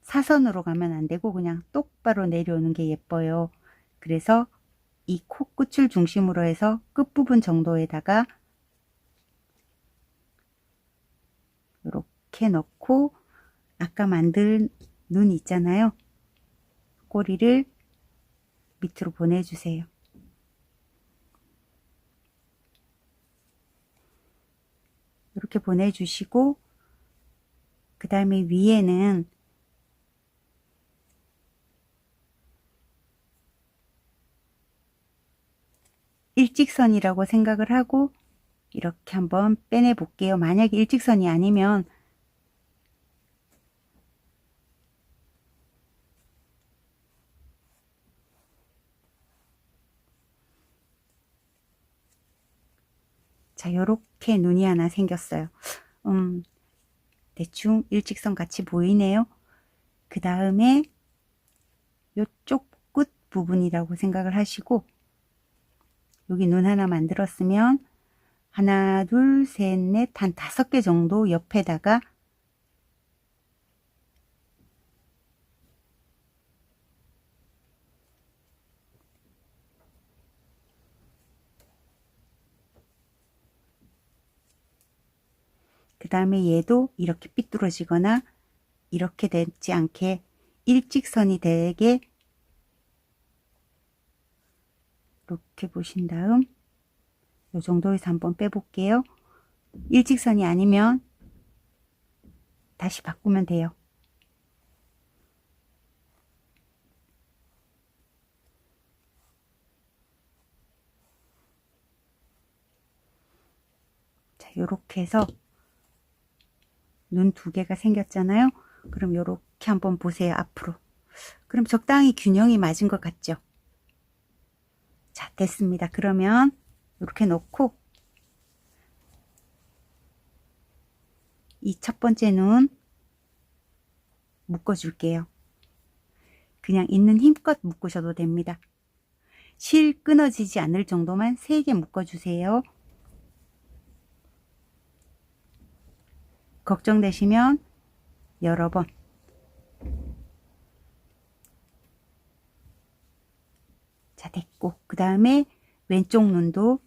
사선으로 가면 안 되고 그냥 똑바로 내려오는 게 예뻐요. 그래서 이 코끝을 중심으로 해서 끝부분 정도에다가 이렇게 넣고 아까 만든 눈 있잖아요. 꼬리를 밑으로 보내주세요. 이렇게 보내주시고 그 다음에 위에는 일직선이라고 생각을 하고 이렇게 한번 빼내 볼게요. 만약에 일직선이 아니면 자, 요렇게 눈이 하나 생겼어요. 대충 일직선 같이 보이네요. 그 다음에 요쪽 끝 부분이라고 생각을 하시고 여기 눈 하나 만들었으면 하나, 둘, 셋, 넷, 한 5개 정도 옆에다가 그 다음에 얘도 이렇게 삐뚤어지거나 이렇게 되지 않게 일직선이 되게 이렇게 보신 다음 이 정도에서 한번 빼볼게요. 일직선이 아니면 다시 바꾸면 돼요. 자, 요렇게 해서 눈 두 개가 생겼잖아요. 그럼 요렇게 한번 보세요. 앞으로. 그럼 적당히 균형이 맞은 것 같죠? 자, 됐습니다. 그러면 이렇게 놓고 이 첫 번째 눈 묶어줄게요. 그냥 있는 힘껏 묶으셔도 됩니다. 실 끊어지지 않을 정도만 3개 묶어주세요. 걱정되시면 여러 번. 자, 됐고 그 다음에 왼쪽 눈도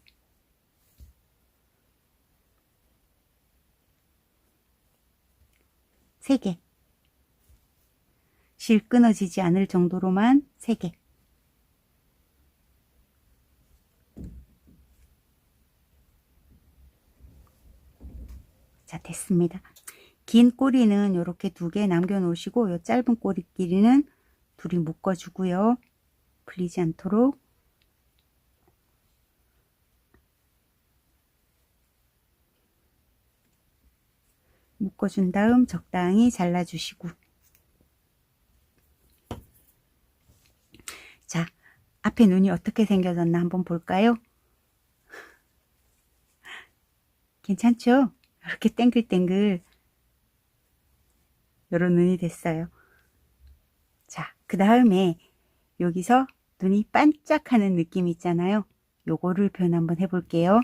세 개. 실 끊어지지 않을 정도로만 3개. 자, 됐습니다. 긴 꼬리는 이렇게 2개 남겨 놓으시고 요 짧은 꼬리끼리는 둘이 묶어 주고요. 풀리지 않도록. 묶어 준 다음 적당히 잘라 주시고. 자, 앞에 눈이 어떻게 생겨졌나 한번 볼까요? 괜찮죠? 이렇게 땡글땡글 이런 눈이 됐어요. 자, 그 다음에 여기서 눈이 반짝하는 느낌 있잖아요. 요거를 표현 한번 해볼게요.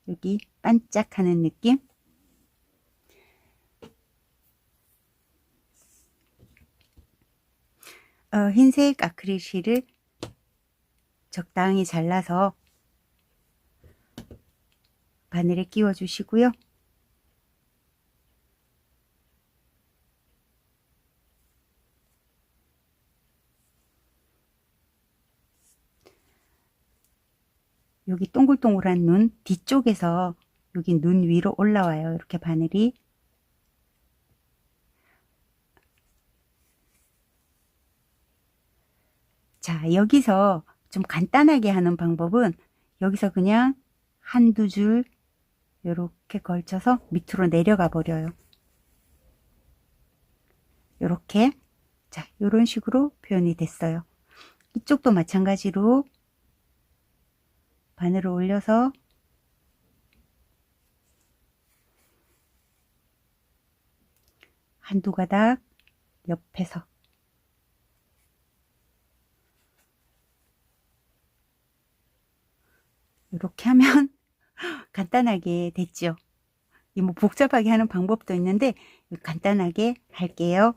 여기 반짝하는 느낌. 흰색 아크릴 실을 적당히 잘라서 바늘에 끼워 주시고요. 여기 동글동글한 눈 뒤쪽에서 여기 눈 위로 올라와요. 이렇게 바늘이. 자, 여기서 좀 간단하게 하는 방법은 여기서 그냥 한두 줄 이렇게 걸쳐서 밑으로 내려가 버려요. 이렇게. 자, 이런 식으로 표현이 됐어요. 이쪽도 마찬가지로 바늘을 올려서 한두 가닥 옆에서 이렇게 하면 간단하게 됐죠. 뭐 복잡하게 하는 방법도 있는데 간단하게 할게요.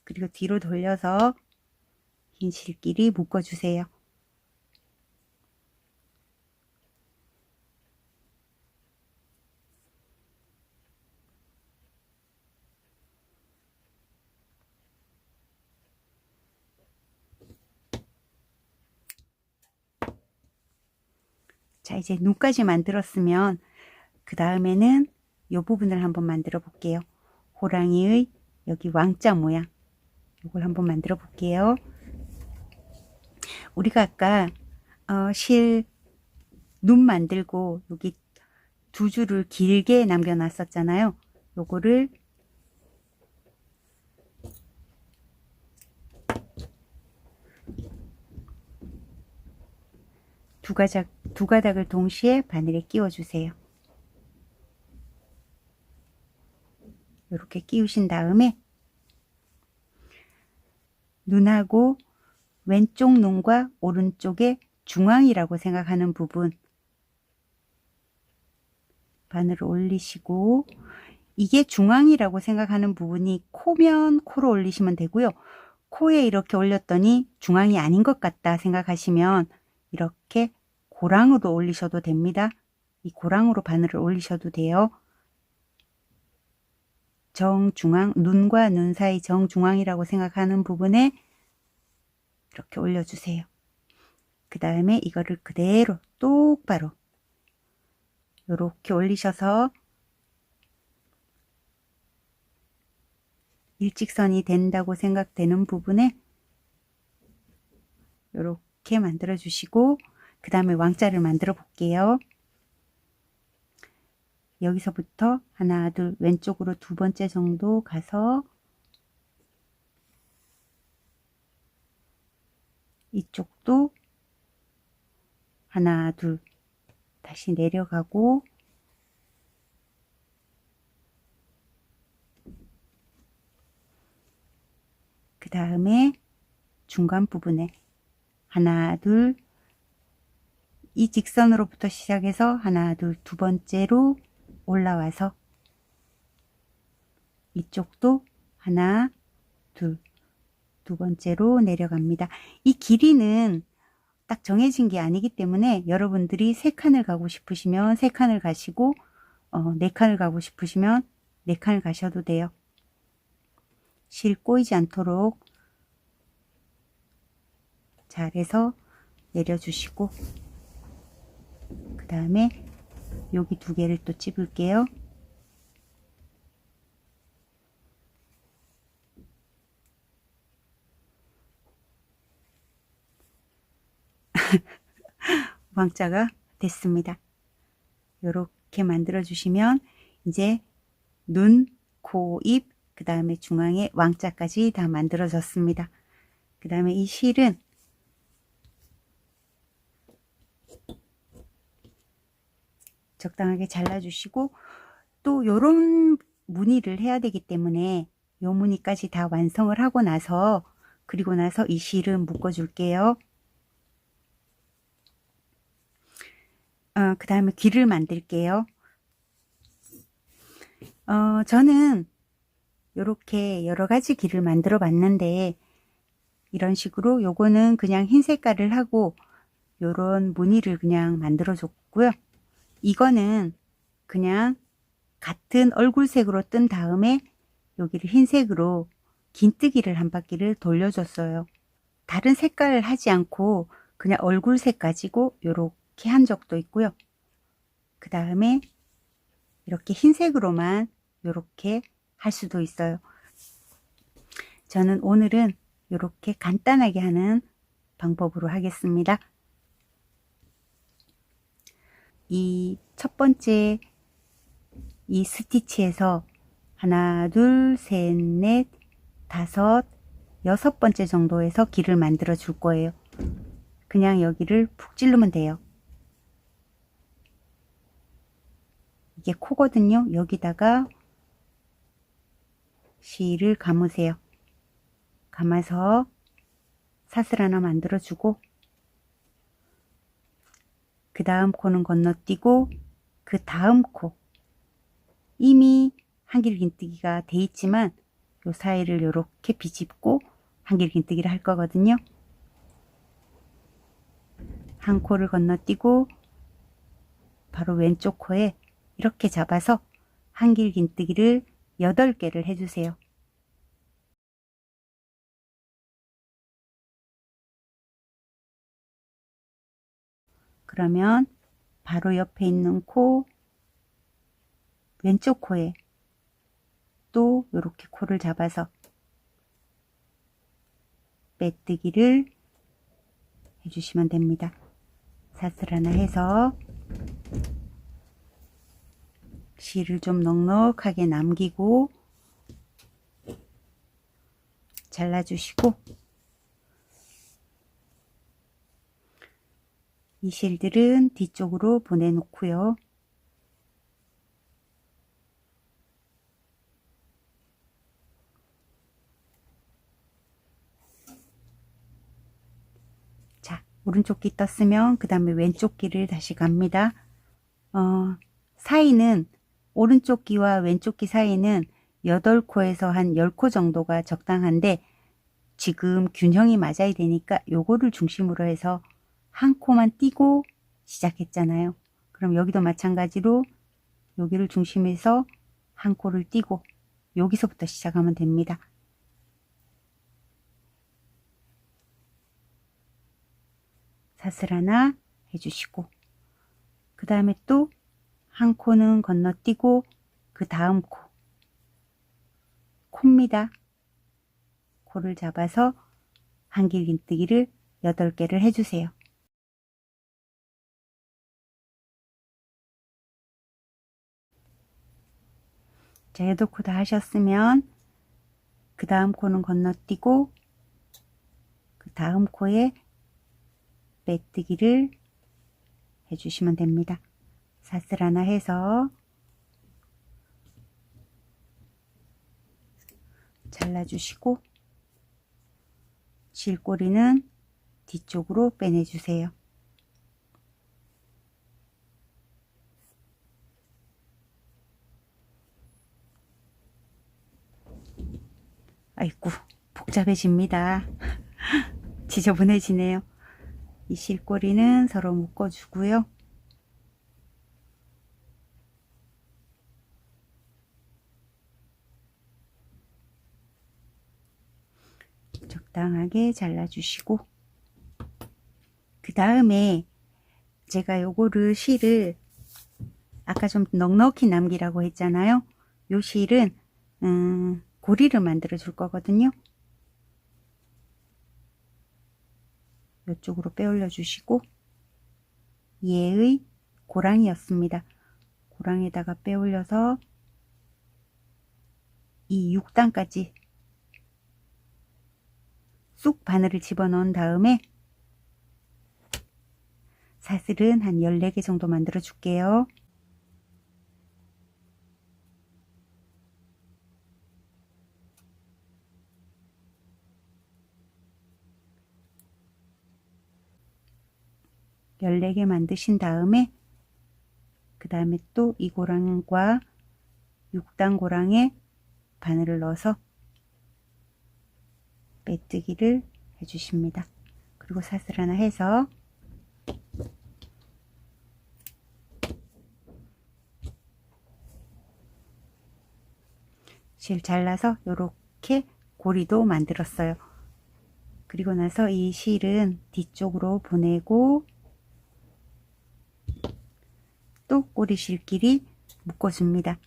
그리고 뒤로 돌려서 흰 실끼리 묶어주세요. 자, 이제 눈까지 만들었으면 그 다음에는 이 부분을 한번 만들어 볼게요. 호랑이의 여기 왕자 모양 이걸 한번 만들어 볼게요. 우리가 아까 실 눈 만들고 여기 두 줄을 길게 남겨 놨었잖아요. 요거를 두 가닥을 동시에 바늘에 끼워 주세요. 이렇게 끼우신 다음에 눈하고 왼쪽 눈과 오른쪽의 중앙이라고 생각하는 부분 바늘을 올리시고, 이게 중앙이라고 생각하는 부분이 코면 코로 올리시면 되고요. 코에 이렇게 올렸더니 중앙이 아닌 것 같다 생각하시면 이렇게 고랑으로 올리셔도 됩니다. 이 고랑으로 바늘을 올리셔도 돼요. 정중앙, 눈과 눈 사이 정중앙이라고 생각하는 부분에 이렇게 올려주세요. 그 다음에 이거를 그대로 똑바로 이렇게 올리셔서 일직선이 된다고 생각되는 부분에 이렇게 만들어 주시고, 그 다음에 왕자를 만들어 볼게요. 여기서부터 하나, 둘, 왼쪽으로 두 번째 정도 가서 이쪽도 하나, 둘, 다시 내려가고, 그 다음에 중간 부분에 하나, 둘, 이 직선으로부터 시작해서 하나, 둘, 두 번째로 올라와서 이쪽도 하나, 둘, 두 번째로 내려갑니다. 이 길이는 딱 정해진 게 아니기 때문에 여러분들이 3칸을 가고 싶으시면 3칸을 가시고 4칸을 가고 싶으시면 4칸을 가셔도 돼요. 실 꼬이지 않도록 잘해서 내려주시고, 그 다음에 여기 2개를 또 찝을게요. 왕자가 됐습니다. 이렇게 만들어 주시면 이제 눈, 코, 입, 그 다음에 중앙에 왕자까지 다 만들어졌습니다. 그 다음에 이 실은 적당하게 잘라주시고, 또 요런 무늬를 해야 되기 때문에 요 무늬까지 다 완성을 하고 나서, 그리고 나서 이 실은 묶어 줄게요. 그 다음에 귀를 만들게요. 저는 요렇게 여러가지 귀를 만들어 봤는데, 이런 식으로 요거는 그냥 흰 색깔을 하고 요런 무늬를 그냥 만들어 줬고요. 이거는 그냥 같은 얼굴색으로 뜬 다음에 여기를 흰색으로 긴뜨기를 한 바퀴를 돌려줬어요. 다른 색깔을 하지 않고 그냥 얼굴색 가지고 요렇게 한 적도 있고요. 그 다음에 이렇게 흰색으로만 요렇게 할 수도 있어요. 저는 오늘은 요렇게 간단하게 하는 방법으로 하겠습니다. 이 첫 번째 이 스티치에서 하나, 둘, 셋, 넷, 다섯, 6번째 정도에서 길을 만들어 줄 거예요. 그냥 여기를 푹 찌르면 돼요. 이게 코거든요. 여기다가 실을 감으세요. 감아서 사슬 하나 만들어 주고, 그 다음 코는 건너뛰고, 그 다음 코 이미 한길긴뜨기가 돼 있지만 요 사이를 이렇게 비집고 한길긴뜨기를 할 거거든요. 한 코를 건너뛰고 바로 왼쪽 코에 이렇게 잡아서 한길긴뜨기를 8개를 해주세요. 그러면 바로 옆에 있는 코, 왼쪽 코에 또 이렇게 코를 잡아서 빼뜨기를 해주시면 됩니다. 사슬 하나 해서 실을 좀 넉넉하게 남기고 잘라주시고, 이 실들은 뒤쪽으로 보내놓고요. 자, 오른쪽 귀 떴으면 그 다음에 왼쪽 귀를 다시 갑니다. 사이는 오른쪽 귀와 왼쪽 귀 사이는 8코에서 한 10코 정도가 적당한데, 지금 균형이 맞아야 되니까 요거를 중심으로 해서 한 코만 띄고 시작했잖아요. 그럼 여기도 마찬가지로 여기를 중심해서 한 코를 띄고 여기서부터 시작하면 됩니다. 사슬 하나 해주시고, 그 다음에 또 한 코는 건너뛰고 그 다음 코입니다. 코를 잡아서 한길긴뜨기를 8개를 해주세요. 자, 8코 다 하셨으면 그 다음 코는 건너뛰고 그 다음 코에 빼뜨기를 해주시면 됩니다. 사슬 하나 해서 잘라주시고 실꼬리는 뒤쪽으로 빼내주세요. 아이고, 복잡해집니다. 지저분해지네요. 이 실꼬리는 서로 묶어주고요. 적당하게 잘라주시고, 그 다음에 제가 요거를 실을 아까 좀 넉넉히 남기라고 했잖아요. 요 실은 고리를 만들어 줄 거거든요. 이쪽으로 빼올려 주시고, 얘의 고랑이였습니다. 고랑에다가 빼올려서 이 6단까지 쑥 바늘을 집어넣은 다음에 사슬은 한 14개 정도 만들어 줄게요. 열네 개 만드신 다음에 그 다음에 또 이 고랑과 6단 고랑에 바늘을 넣어서 빼뜨기를 해주십니다. 그리고 사슬 하나 해서 실 잘라서 이렇게 고리도 만들었어요. 그리고 나서 이 실은 뒤쪽으로 보내고 또 꼬리 실끼리 묶어줍니다.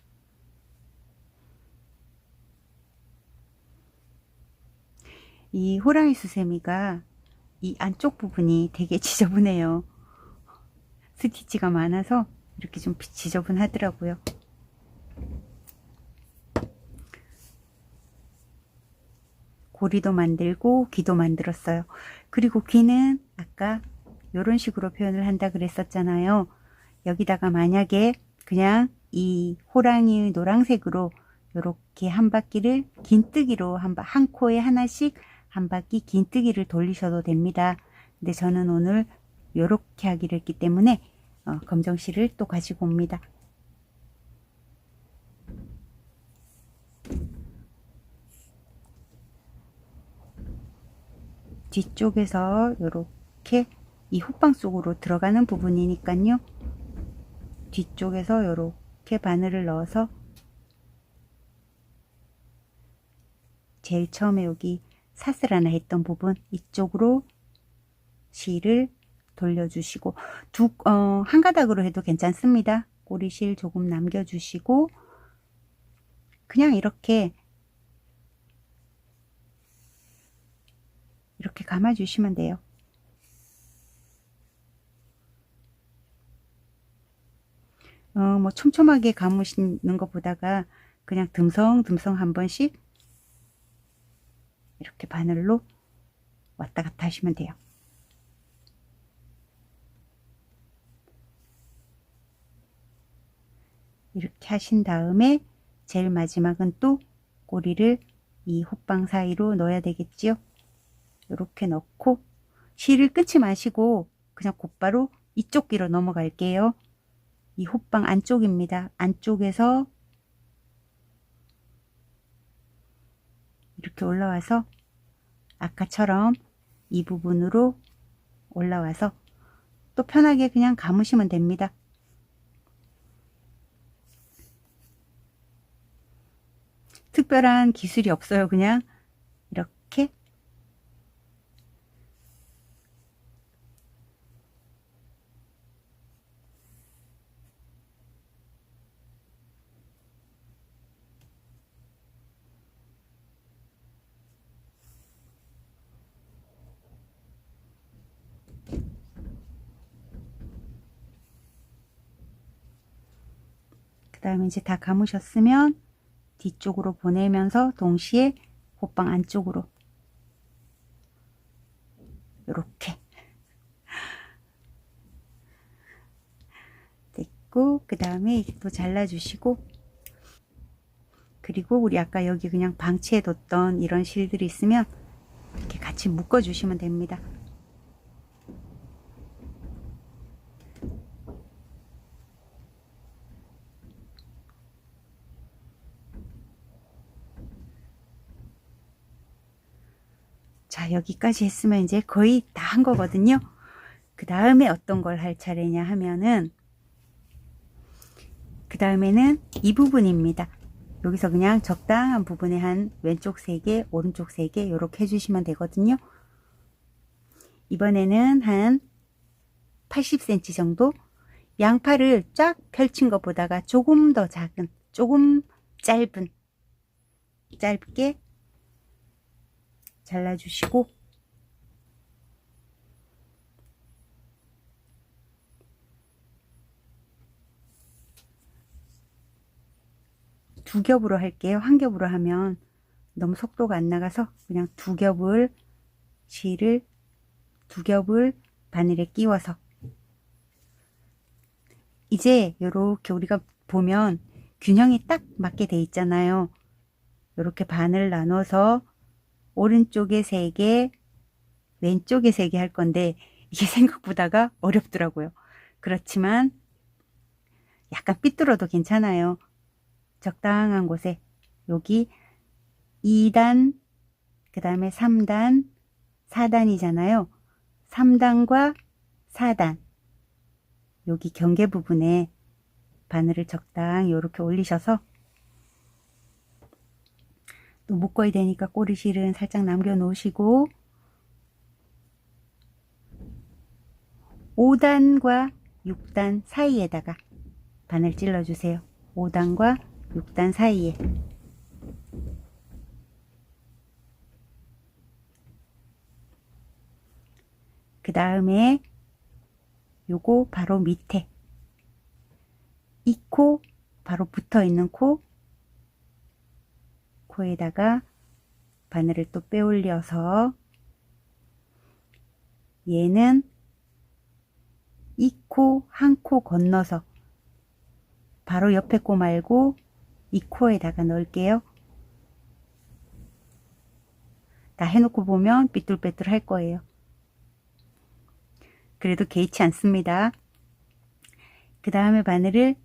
이 호랑이 수세미가 이 안쪽 부분이 되게 지저분해요. 스티치가 많아서 이렇게 좀 지저분하더라고요. 고리도 만들고 귀도 만들었어요. 그리고 귀는 아까 이런 식으로 표현을 한다 그랬었잖아요. 여기다가 만약에 그냥 이 호랑이 노란색으로 이렇게 한 바퀴를 긴뜨기로 한 코에 하나씩 한 바퀴 긴뜨기를 돌리셔도 됩니다. 근데 저는 오늘 이렇게 하기로 했기 때문에 검정실을 또 가지고 옵니다. 뒤쪽에서 이렇게 이 호빵 속으로 들어가는 부분이니까요. 뒤쪽에서 이렇게 바늘을 넣어서 제일 처음에 여기 사슬 하나 했던 부분 이쪽으로 실을 돌려주시고 한 가닥으로 해도 괜찮습니다. 꼬리실 조금 남겨주시고 그냥 이렇게 감아주시면 돼요. 뭐 촘촘하게 감으시는 것보다가 그냥 듬성듬성 한 번씩 이렇게 바늘로 왔다 갔다 하시면 돼요. 이렇게 하신 다음에 제일 마지막은 또 꼬리를 이 호빵 사이로 넣어야 되겠지요. 이렇게 넣고 실을 끊지 마시고 그냥 곧바로 이쪽 귀로 넘어갈게요. 이 호빵 안쪽입니다. 안쪽에서 이렇게 올라와서 아까처럼 이 부분으로 올라와서 또 편하게 그냥 감으시면 됩니다. 특별한 기술이 없어요. 그냥 이렇게 그 다음에 이제 다 감으셨으면 뒤쪽으로 보내면서 동시에 호빵 안쪽으로 이렇게 됐고, 그 다음에 또 잘라주시고, 그리고 우리 아까 여기 그냥 방치해뒀던 이런 실들이 있으면 이렇게 같이 묶어주시면 됩니다. 자, 여기까지 했으면 이제 거의 다 한 거거든요. 그 다음에 어떤 걸 할 차례냐 하면은, 그 다음에는 이 부분입니다. 여기서 그냥 적당한 부분에 한 왼쪽 3개, 오른쪽 3개 이렇게 해주시면 되거든요. 이번에는 한 80cm 정도, 양팔을 쫙 펼친 것보다가 조금 더 작은, 조금 짧게 잘라주시고, 두 겹으로 할게요. 한 겹으로 하면 너무 속도가 안 나가서 그냥 두 겹을 바늘에 끼워서, 이제 이렇게 우리가 보면 균형이 딱 맞게 돼 있잖아요. 이렇게 반을 나눠서 오른쪽에 3개, 왼쪽에 3개 할 건데 이게 생각보다가 어렵더라고요. 그렇지만 약간 삐뚤어도 괜찮아요. 적당한 곳에 여기 2단, 그 다음에 3단, 4단이잖아요. 3단과 4단, 여기 경계 부분에 바늘을 적당히 이렇게 올리셔서, 또 묶어야 되니까 꼬리실은 살짝 남겨 놓으시고, 5단과 6단 사이에다가 바늘 찔러 주세요. 5단과 6단 사이에. 그 다음에 요거 바로 밑에 이 코, 바로 붙어 있는 코에다가 바늘을 또 빼올려서, 얘는 이 코 한 코 건너서 바로 옆에 코 말고 이 코에다가 넣을게요. 다 해놓고 보면 삐뚤빼뚤 할 거예요. 그래도 개의치 않습니다. 그 다음에 바늘을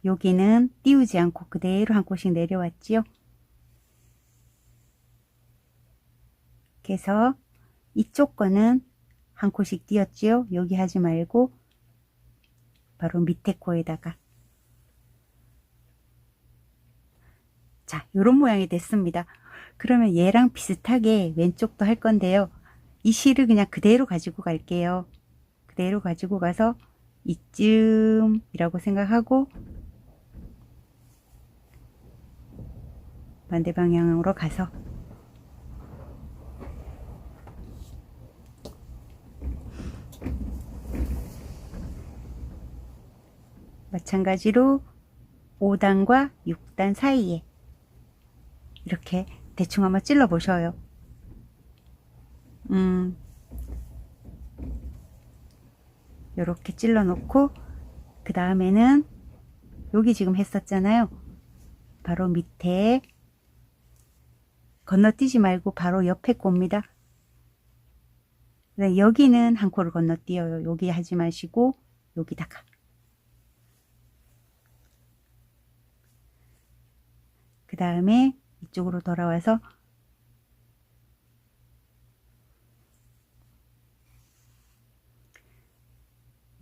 여기는 띄우지 않고 그대로 한 코씩 내려왔지요. 그래서 이쪽 거는 한 코씩 띄었지요. 여기 하지 말고 바로 밑에 코에다가. 자, 요런 모양이 됐습니다. 그러면 얘랑 비슷하게 왼쪽도 할 건데요. 이 실을 그냥 그대로 가지고 갈게요. 그대로 가지고 가서 이쯤이라고 생각하고 반대 방향으로 가서 마찬가지로 5단과 6단 사이에 이렇게 대충 한번 찔러 보셔요. 이렇게 찔러 놓고, 그 다음에는 여기 지금 했었잖아요. 바로 밑에 건너뛰지 말고 바로 옆에 코입니다. 여기는 한 코를 건너뛰어요. 여기 하지 마시고 여기다가. 그 다음에 이쪽으로 돌아와서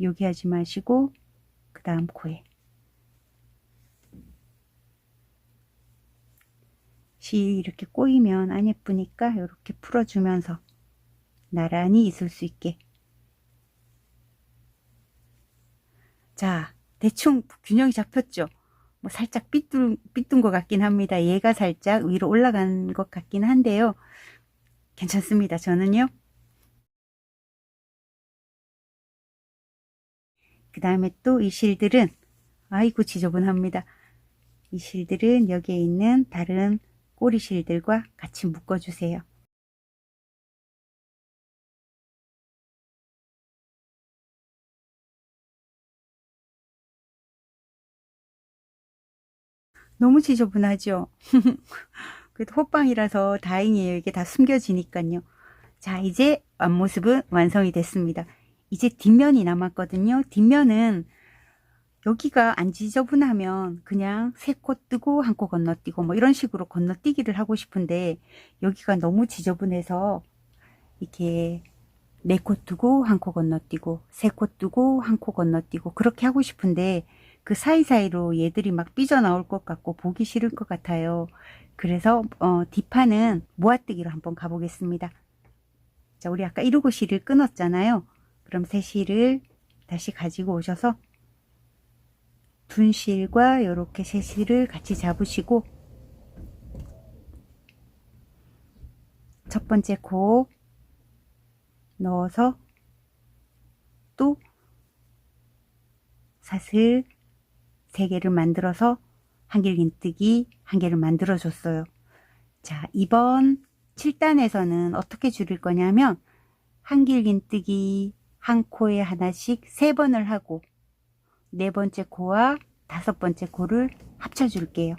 여기 하지 마시고 그 다음 코에 실이 이렇게 꼬이면 안 예쁘니까 이렇게 풀어주면서 나란히 있을 수 있게. 자, 대충 균형이 잡혔죠? 뭐 살짝 삐뚤 것 같긴 합니다. 얘가 살짝 위로 올라간 것 같긴 한데요. 괜찮습니다. 저는요. 그 다음에 또 이 실들은 아이고 지저분합니다. 이 실들은 여기에 있는 다른 꼬리 실들과 같이 묶어주세요. 너무 지저분하죠? 그래도 호빵이라서 다행이에요. 이게 다 숨겨지니까요. 자, 이제 앞모습은 완성이 됐습니다. 이제 뒷면이 남았거든요. 뒷면은 여기가 안 지저분하면 그냥 세 코 뜨고 한 코 건너뛰고 뭐 이런 식으로 건너뛰기를 하고 싶은데 여기가 너무 지저분해서 이렇게 네 코 뜨고 한 코 건너뛰고 세 코 뜨고 한 코 건너뛰고 그렇게 하고 싶은데 그 사이사이로 얘들이 막 삐져나올 것 같고 보기 싫을 것 같아요. 그래서 뒷판은 모아뜨기로 한번 가보겠습니다. 자, 우리 아까 1호고 실을 끊었잖아요. 그럼 새 실을 다시 가지고 오셔서 둔 실과 이렇게 새 실을 같이 잡으시고 첫 번째 코 넣어서 또 사슬 3개를 만들어서 한길긴뜨기 1개를 만들어 줬어요. 자, 이번 7단에서는 어떻게 줄일 거냐면 한길긴뜨기 한 코에 하나씩 3번을 하고 4번째 코와 5번째 코를 합쳐 줄게요.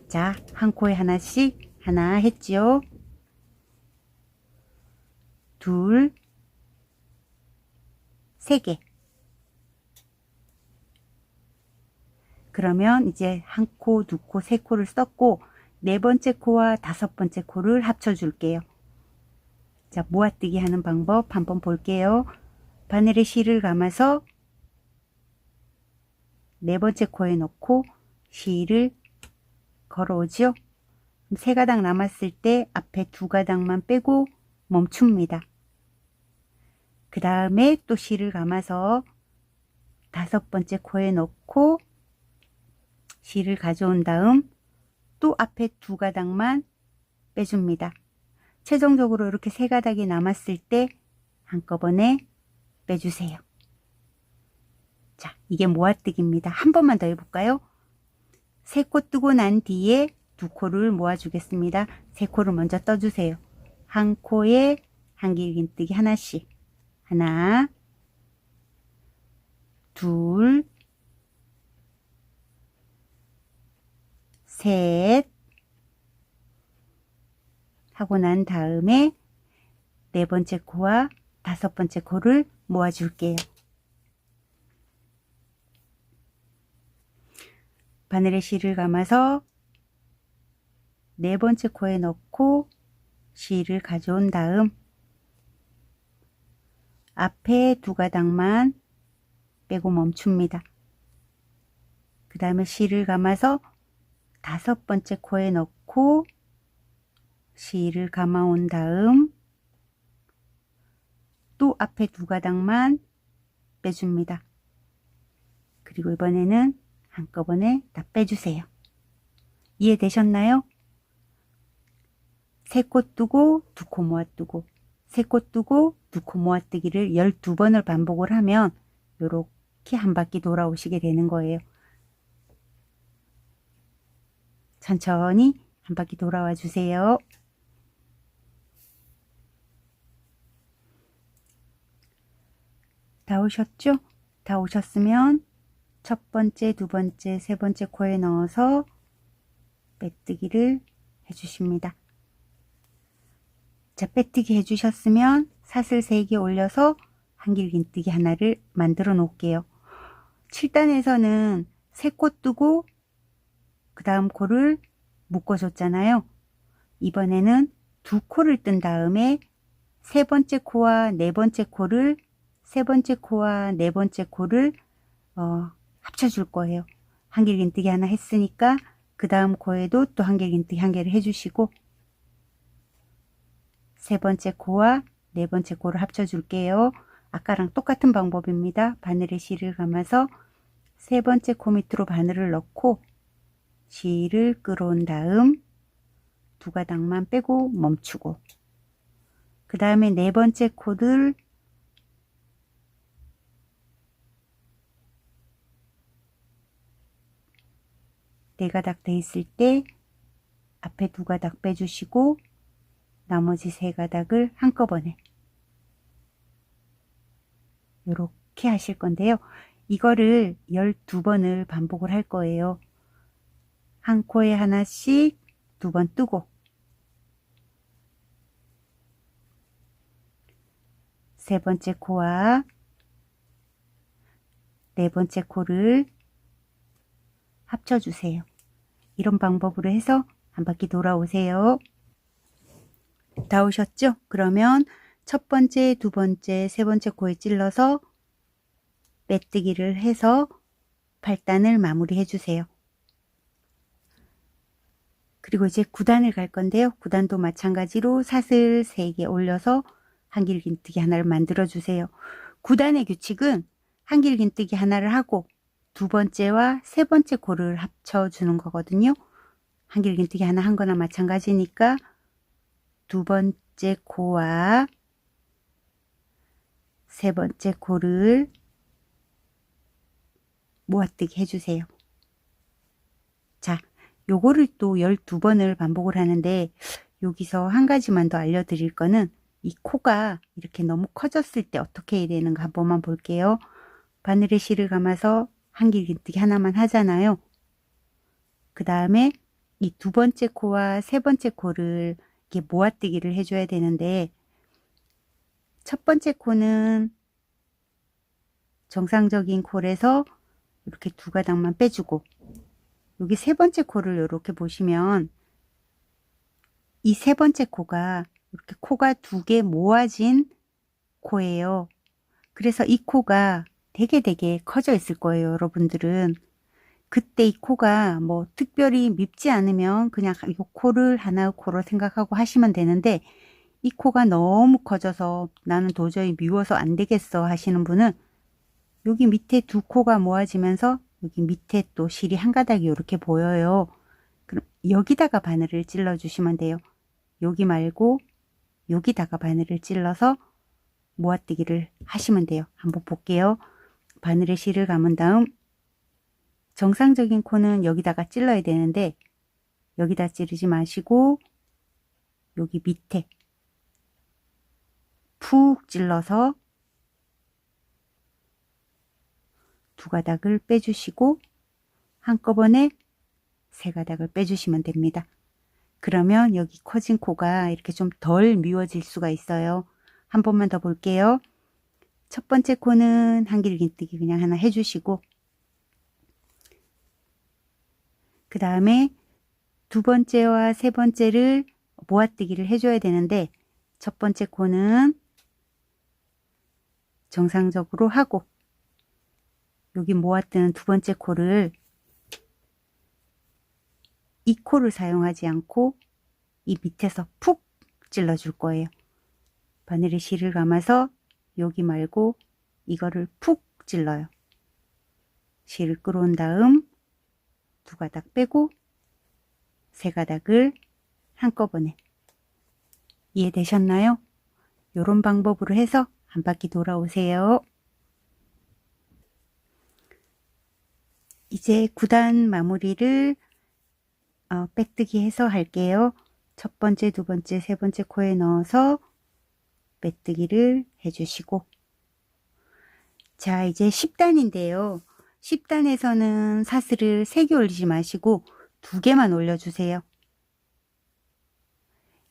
자, 한 코에 하나씩 하나 했지요. 둘, 3개. 그러면 이제 한 코, 두 코, 세 코를 썼고 4번째 코와 5번째 코를 합쳐 줄게요. 자, 모아뜨기 하는 방법 한번 볼게요. 바늘에 실을 감아서 4번째 코에 넣고 실을 걸어오죠. 3가닥 남았을 때 앞에 2가닥만 빼고 멈춥니다. 그 다음에 또 실을 감아서 5번째 코에 넣고 실을 가져온 다음 또 앞에 2가닥만 빼줍니다. 최종적으로 이렇게 3가닥이 남았을 때 한꺼번에 빼주세요. 자, 이게 모아뜨기입니다. 한 번만 더 해볼까요? 3코 뜨고 난 뒤에 2코를 모아주겠습니다. 3코를 먼저 떠주세요. 한 코에 한길긴뜨기 하나씩. 하나, 둘, 셋 하고 난 다음에 4번째 코와 5번째 코를 모아줄게요. 바늘에 실을 감아서 4번째 코에 넣고 실을 가져온 다음 앞에 2가닥만 빼고 멈춥니다. 그 다음에 실을 감아서 5번째 코에 넣고 실을 감아 온 다음 또 앞에 2가닥만 빼줍니다. 그리고 이번에는 한꺼번에 다 빼주세요. 이해되셨나요? 3코 뜨고 2코 모아뜨고 3코 뜨고 2코 모아뜨기를 12번을 반복을 하면 이렇게 한 바퀴 돌아오시게 되는 거예요. 천천히 한 바퀴 돌아와 주세요. 다 오셨죠? 다 오셨으면 첫 번째, 두 번째, 세 번째 코에 넣어서 빼뜨기를 해주십니다. 자, 빼뜨기 해주셨으면 사슬 3개 올려서 한길긴뜨기 하나를 만들어 놓을게요. 7단에서는 3코 뜨고 그 다음 코를 묶어줬잖아요. 이번에는 2코를 뜬 다음에 3번째 코와 4번째 코를 3번째 코와 4번째 코를 합쳐줄 거예요. 한길긴뜨기 하나 했으니까 그 다음 코에도 또 한길긴뜨기 한 개를 해주시고 세 번째 코와 네 번째 코를 합쳐 줄게요. 아까랑 똑같은 방법입니다. 바늘에 실을 감아서 세 번째 코 밑으로 바늘을 넣고 실을 끌어온 다음 두 가닥만 빼고 멈추고 그 다음에 네 번째 코를 네 가닥 돼 있을 때 앞에 두 가닥 빼주시고 나머지 세 가닥을 한꺼번에 이렇게 하실 건데요. 이거를 12번을 반복을 할 거예요. 한 코에 하나씩 두 번 뜨고 세 번째 코와 네 번째 코를 합쳐주세요. 이런 방법으로 해서 한 바퀴 돌아오세요. 다 오셨죠? 그러면 첫 번째, 두 번째, 세 번째 코에 찔러서 빼뜨기를 해서 8단을 마무리 해주세요. 그리고 이제 9단을 갈 건데요. 9단도 마찬가지로 사슬 3개 올려서 한길긴뜨기 하나를 만들어 주세요. 9단의 규칙은 한길긴뜨기 하나를 하고 두 번째와 세 번째 코를 합쳐 주는 거거든요. 한길긴뜨기 하나 한 거나 마찬가지니까 두 번째 코와 세 번째 코를 모아뜨기 해주세요. 자, 요거를 또 12번을 반복을 하는데 여기서 한 가지만 더 알려드릴 거는 이 코가 이렇게 너무 커졌을 때 어떻게 해야 되는가 한 번만 볼게요. 바늘에 실을 감아서 한길긴뜨기 하나만 하잖아요. 그 다음에 이 두 번째 코와 세 번째 코를 이렇게 모아뜨기를 해줘야 되는데 첫 번째 코는 정상적인 콜에서 이렇게 두 가닥만 빼주고 여기 세 번째 코를 이렇게 보시면 이 세 번째 코가 이렇게 코가 두 개 모아진 코예요. 그래서 이 코가 되게 커져 있을 거예요. 여러분들은 그때 이 코가 뭐 특별히 밉지 않으면 그냥 이 코를 하나의 코로 생각하고 하시면 되는데 이 코가 너무 커져서 나는 도저히 미워서 안 되겠어 하시는 분은 여기 밑에 두 코가 모아지면서 여기 밑에 또 실이 한 가닥이 이렇게 보여요. 그럼 여기다가 바늘을 찔러 주시면 돼요. 여기 말고 여기다가 바늘을 찔러서 모아뜨기를 하시면 돼요. 한번 볼게요. 바늘에 실을 감은 다음 정상적인 코는 여기다가 찔러야 되는데 여기다 찌르지 마시고 여기 밑에 푹 찔러서 두 가닥을 빼주시고 한꺼번에 세 가닥을 빼주시면 됩니다. 그러면 여기 커진 코가 이렇게 좀 덜 미워질 수가 있어요. 한 번만 더 볼게요. 첫 번째 코는 한길긴뜨기 그냥 하나 해주시고 그 다음에 두 번째와 세 번째를 모아뜨기를 해줘야 되는데 첫 번째 코는 정상적으로 하고 여기 모아뜨는 두 번째 코를 이 코를 사용하지 않고 이 밑에서 푹 찔러 줄 거예요. 바늘에 실을 감아서 여기 말고 이거를 푹 찔러요. 실을 끌어온 다음 두 가닥 빼고 세 가닥을 한꺼번에 이해되셨나요? 이런 방법으로 해서 한 바퀴 돌아오세요. 이제 9단 마무리를 빼뜨기 해서 할게요. 첫 번째, 두 번째, 세 번째 코에 넣어서 빼뜨기를 해주시고 자 이제 10단인데요. 10단에서는 사슬을 3개 올리지 마시고 2개만 올려주세요.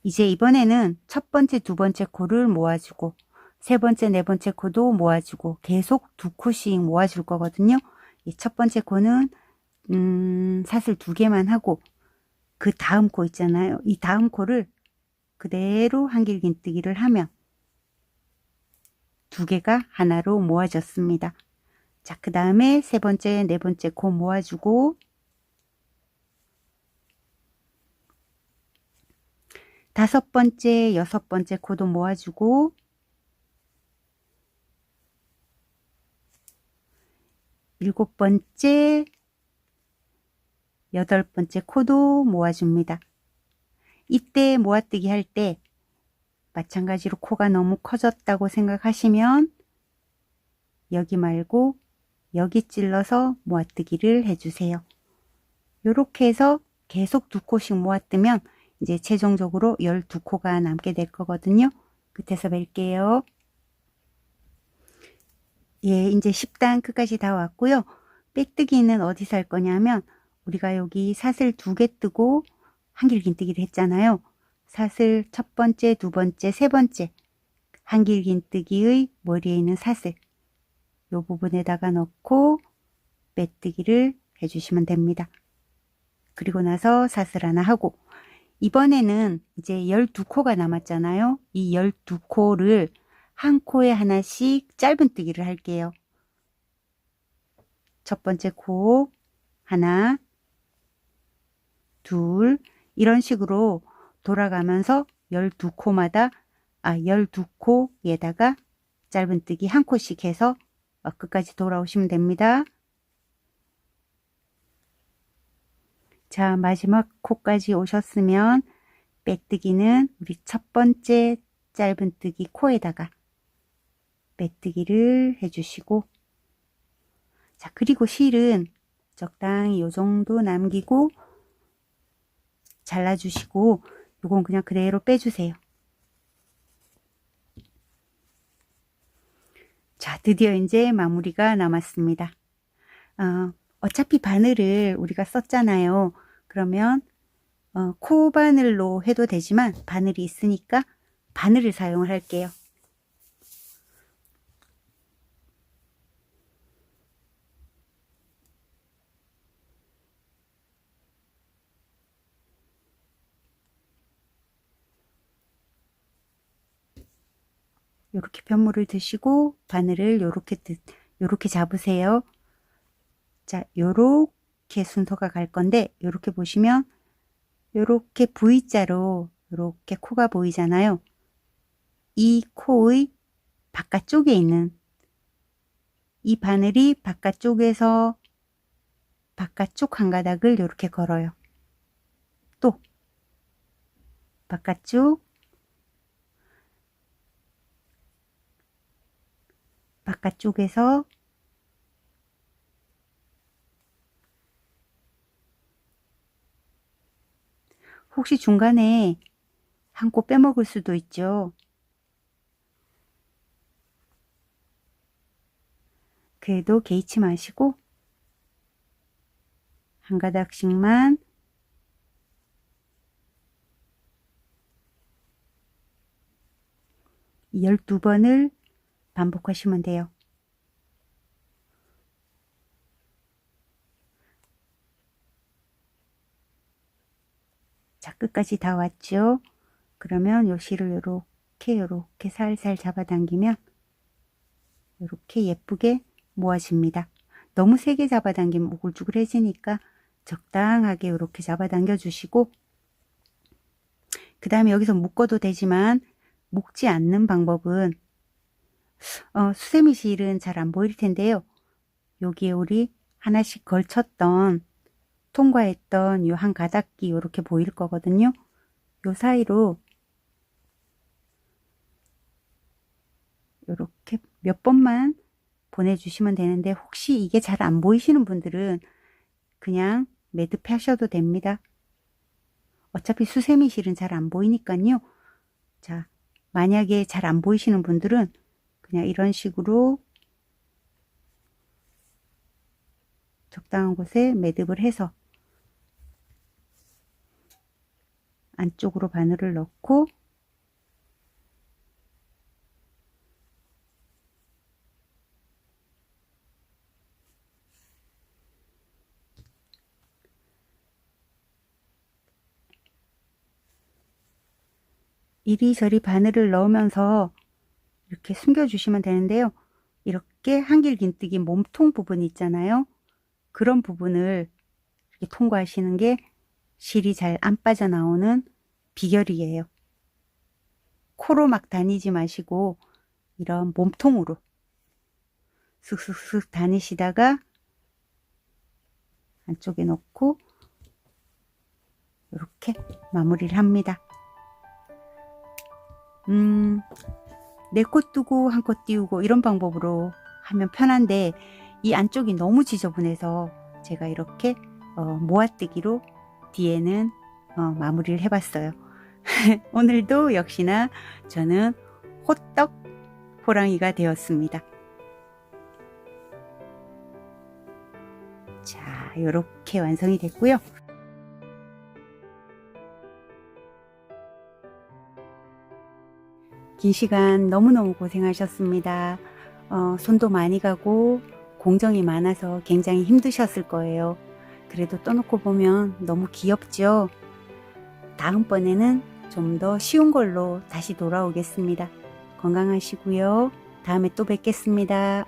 이제 이번에는 첫 번째, 두 번째 코를 모아주고 세 번째, 네 번째 코도 모아주고 계속 2코씩 모아줄 거거든요. 이 첫 번째 코는 사슬 2개만 하고 그 다음 코 있잖아요. 이 다음 코를 그대로 한길긴뜨기를 하면 2개가 하나로 모아졌습니다. 자, 그 다음에 세 번째, 네 번째 코 모아주고 5번째, 6번째 코도 모아주고, 7번째, 8번째 코도 모아줍니다. 이때 모아뜨기 할 때 마찬가지로 코가 너무 커졌다고 생각하시면 여기 말고 여기 찔러서 모아뜨기를 해주세요. 이렇게 해서 계속 2코씩 모아뜨면 이제 최종적으로 12코가 남게 될 거거든요. 끝에서 뵐게요. 예, 이제 10단 끝까지 다 왔고요. 빼뜨기는 어디서 할 거냐면 우리가 여기 사슬 2개 뜨고 한길긴뜨기를 했잖아요. 사슬 첫 번째, 두 번째, 세 번째 한길긴뜨기의 머리에 있는 사슬 이 부분에다가 넣고 빼뜨기를 해주시면 됩니다. 그리고 나서 사슬 하나 하고 이번에는 이제 12코가 남았잖아요. 이 12코를 한 코에 하나씩 짧은뜨기를 할게요. 첫 번째 코 하나, 둘 이런 식으로 돌아가면서 12코마다 12코에다가 짧은뜨기 한 코씩 해서 끝까지 돌아오시면 됩니다. 자, 마지막 코까지 오셨으면 빼뜨기는 우리 첫 번째 짧은뜨기 코에다가 빼뜨기를 해주시고, 자, 그리고 실은 적당히 요 정도 남기고 잘라주시고 요건 그냥 그대로 빼주세요. 자, 드디어 이제 마무리가 남았습니다. 어차피 바늘을 우리가 썼잖아요. 그러면 코 바늘로 해도 되지만 바늘이 있으니까 바늘을 사용을 할게요. 요렇게 편물을 드시고 바늘을 요렇게 잡으세요. 자, 요렇게 순서가 갈 건데 요렇게 보시면 요렇게 V자로 요렇게 코가 보이잖아요. 이 코의 바깥쪽에 있는 이 바늘이 바깥쪽에서 바깥쪽 한 가닥을 요렇게 걸어요. 또 바깥쪽에서 혹시 중간에 한 코 빼먹을 수도 있죠. 그래도 개의치 마시고 한 가닥씩만 이 12번을 반복하시면 돼요. 자, 끝까지 다 왔죠? 그러면 요 실을 요렇게 살살 잡아당기면 요렇게 예쁘게 모아집니다. 너무 세게 잡아당기면 우글쭈글해지니까 적당하게 요렇게 잡아당겨 주시고, 그 다음에 여기서 묶어도 되지만 묶지 않는 방법은 수세미 실은 잘 안 보일 텐데요. 여기에 우리 하나씩 걸쳤던 통과했던 요 한 가닥기 요렇게 보일 거거든요. 요 사이로 요렇게 몇 번만 보내주시면 되는데, 혹시 이게 잘 안 보이시는 분들은 그냥 매듭 하셔도 됩니다. 어차피 수세미 실은 잘 안 보이니까요. 자, 만약에 잘 안 보이시는 분들은 그냥 이런 식으로 적당한 곳에 매듭을 해서 안쪽으로 바늘을 넣고 이리저리 바늘을 넣으면서 이렇게 숨겨주시면 되는데요. 이렇게 한길긴뜨기 몸통 부분 있잖아요. 그런 부분을 이렇게 통과하시는 게 실이 잘 안 빠져나오는 비결이에요. 코로 막 다니지 마시고 이런 몸통으로 슥슥슥 다니시다가 안쪽에 넣고 이렇게 마무리를 합니다. 네 코 뜨고 한 코 띄우고 이런 방법으로 하면 편한데 이 안쪽이 너무 지저분해서 제가 이렇게 모아뜨기로 뒤에는 마무리를 해봤어요. 오늘도 역시나 저는 호떡 호랑이가 되었습니다. 자, 이렇게 완성이 됐고요. 긴 시간 너무너무 고생하셨습니다. 손도 많이 가고 공정이 많아서 굉장히 힘드셨을 거예요. 그래도 떠놓고 보면 너무 귀엽죠? 다음번에는 좀 더 쉬운 걸로 다시 돌아오겠습니다. 건강하시고요. 다음에 또 뵙겠습니다.